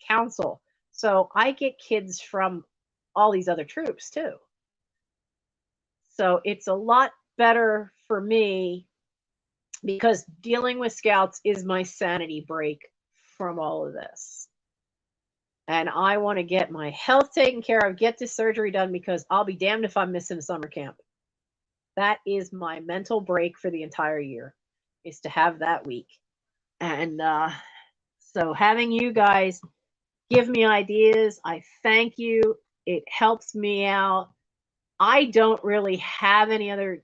council. So I get kids from all these other troops too. So it's a lot better for me because dealing with Scouts is my sanity break from all of this. And I want to get my health taken care of, get this surgery done, because I'll be damned if I'm missing a summer camp. That is my mental break for the entire year, is to have that week. And so having you guys give me ideas, I thank you. It helps me out. I don't really have any other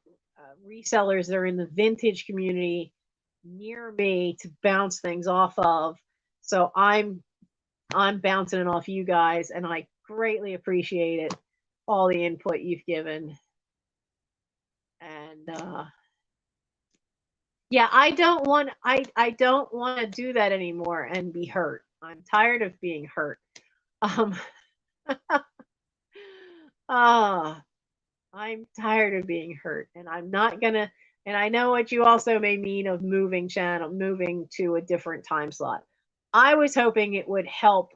resellers that are in the vintage community near me to bounce things off of. So I'm bouncing it off you guys, and I greatly appreciate it, all the input you've given. And yeah, I don't want to do that anymore and be hurt. I'm tired of being hurt. I'm tired of being hurt, and I'm not gonna. And I know what you also may mean of moving to a different time slot. I was hoping it would help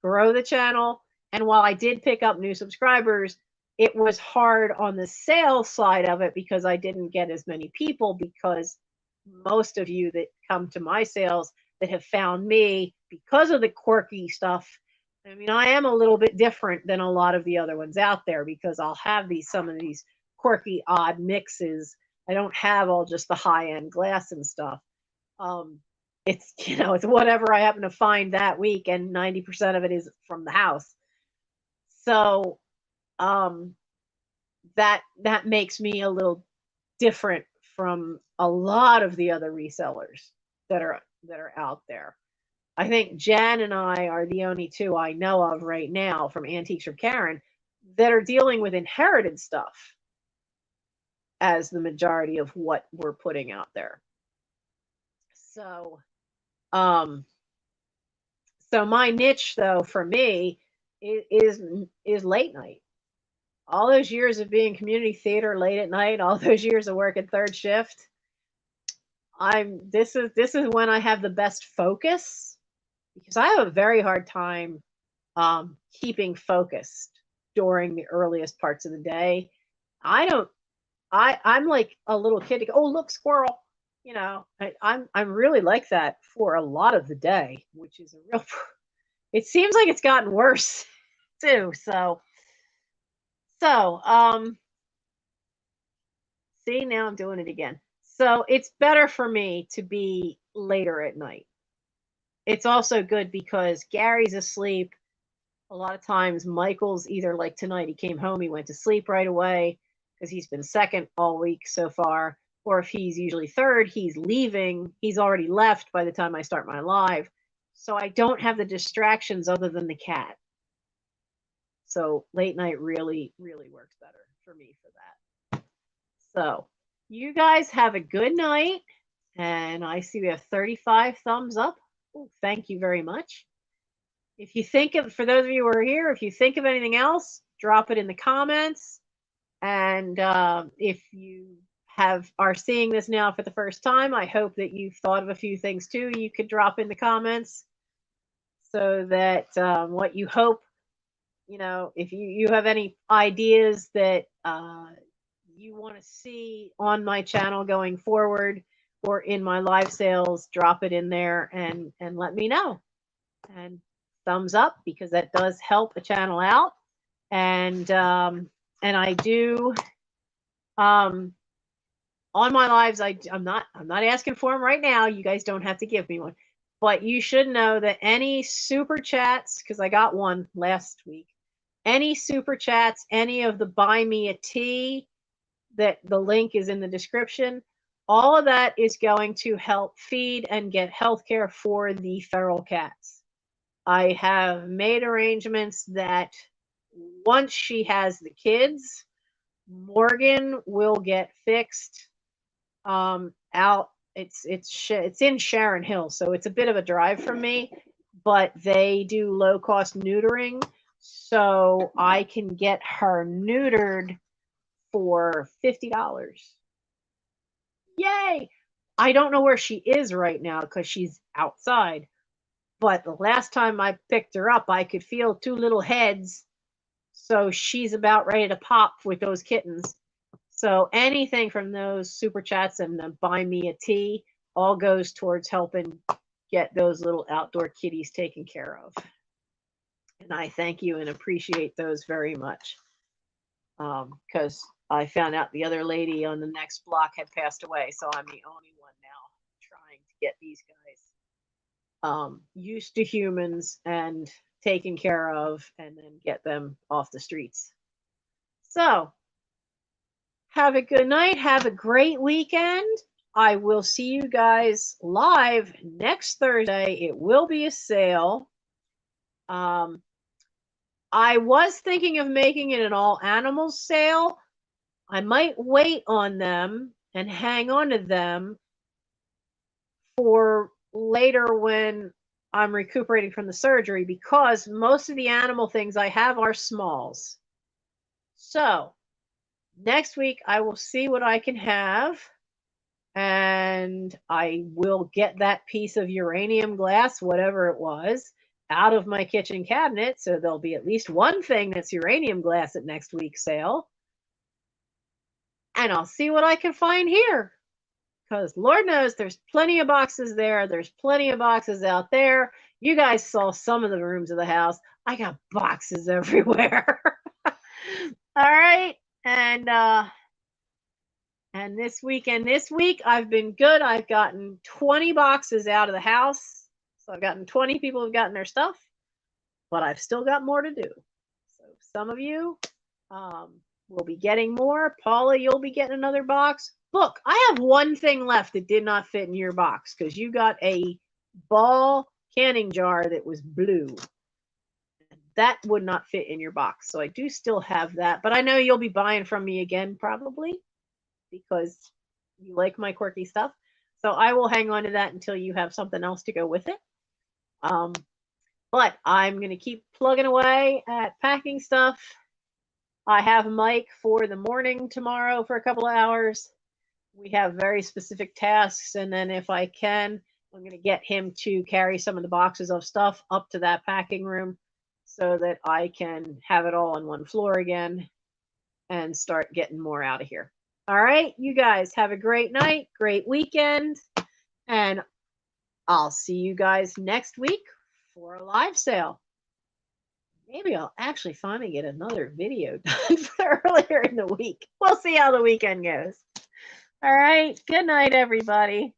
grow the channel, and while I did pick up new subscribers, it was hard on the sales side of it because I didn't get as many people, because most of you that come to my sales that have found me because of the quirky stuff. I mean, I am a little bit different than a lot of the other ones out there because I'll have some of these quirky, odd mixes. I don't have all just the high-end glass and stuff. It's, it's whatever I happen to find that week, and 90% of it is from the house. So that makes me a little different from a lot of the other resellers that are out there. I think Jen and I are the only two I know of right now from Antiques from Karen that are dealing with inherited stuff as the majority of what we're putting out there. So, so my niche, though, for me is late night. All those years of being community theater late at night, all those years of working third shift, this is when I have the best focus, because I have a very hard time keeping focused during the earliest parts of the day. I'm like a little kid to go, oh, look, squirrel. I'm really like that for a lot of the day, which is it seems like it's gotten worse too. So So, see, now I'm doing it again. So it's better for me to be later at night. It's also good because Gary's asleep. A lot of times, Michael's either like tonight, he came home, he went to sleep right away because he's been second all week so far. Or if he's usually third, he's leaving. He's already left by the time I start my live. So I don't have the distractions other than the cat. So late night really, really works better for me for that. So you guys have a good night. And I see we have 35 thumbs up. Ooh, thank you very much. If you think of, for those of you who are here, if you think of anything else, drop it in the comments. And if you are seeing this now for the first time, I hope that you've thought of a few things too. You could drop in the comments so that what you hope, if you have any ideas that you want to see on my channel going forward or in my live sales, drop it in there and let me know. And thumbs up because that does help the channel out. And I do on my lives, I'm not asking for them right now. You guys don't have to give me one, but you should know that any super chats, because I got one last week, any super chats, any of the buy me a tea, that the link is in the description. All of that is going to help feed and get healthcare for the feral cats. I have made arrangements that once she has the kids, Morgan will get fixed out. It's in Sharon Hill, so it's a bit of a drive from me, but they do low cost neutering, so I can get her neutered for $50. Yay! I don't know where she is right now because she's outside. But the last time I picked her up, I could feel two little heads. So she's about ready to pop with those kittens. So anything from those super chats and the buy me a tea all goes towards helping get those little outdoor kitties taken care of. And I thank you and appreciate those very much. Because I found out the other lady on the next block had passed away. So I'm the only one now trying to get these guys used to humans and taken care of and then get them off the streets. So have a good night. Have a great weekend. I will see you guys live next Thursday. It will be a sale. I was thinking of making it an all animals sale. I might wait on them and hang on to them for later when I'm recuperating from the surgery, because most of the animal things I have are smalls. So next week I will see what I can have, and I will get that piece of uranium glass, whatever it was, out of my kitchen cabinet, so there'll be at least one thing that's uranium glass at next week's sale. And I'll see what I can find here. Because Lord knows there's plenty of boxes there. There's plenty of boxes out there. You guys saw some of the rooms of the house. I got boxes everywhere. All right. And this week I've been good. I've gotten 20 boxes out of the house. So I've gotten 20 people who've gotten their stuff, but I've still got more to do. So some of you will be getting more. Paula, you'll be getting another box. Look, I have one thing left that did not fit in your box because you got a ball canning jar that was blue. That would not fit in your box. So I do still have that, but I know you'll be buying from me again probably because you like my quirky stuff. So I will hang on to that until you have something else to go with it. But I'm going to keep plugging away at packing stuff. I have Mike for the morning tomorrow for a couple of hours. We have very specific tasks, and then if I can, I'm going to get him to carry some of the boxes of stuff up to that packing room so that I can have it all on one floor again and start getting more out of here. All right, you guys have a great night, great weekend, and I'll see you guys next week for a live sale. Maybe I'll actually finally get another video done for earlier in the week. We'll see how the weekend goes. All right. Good night, everybody.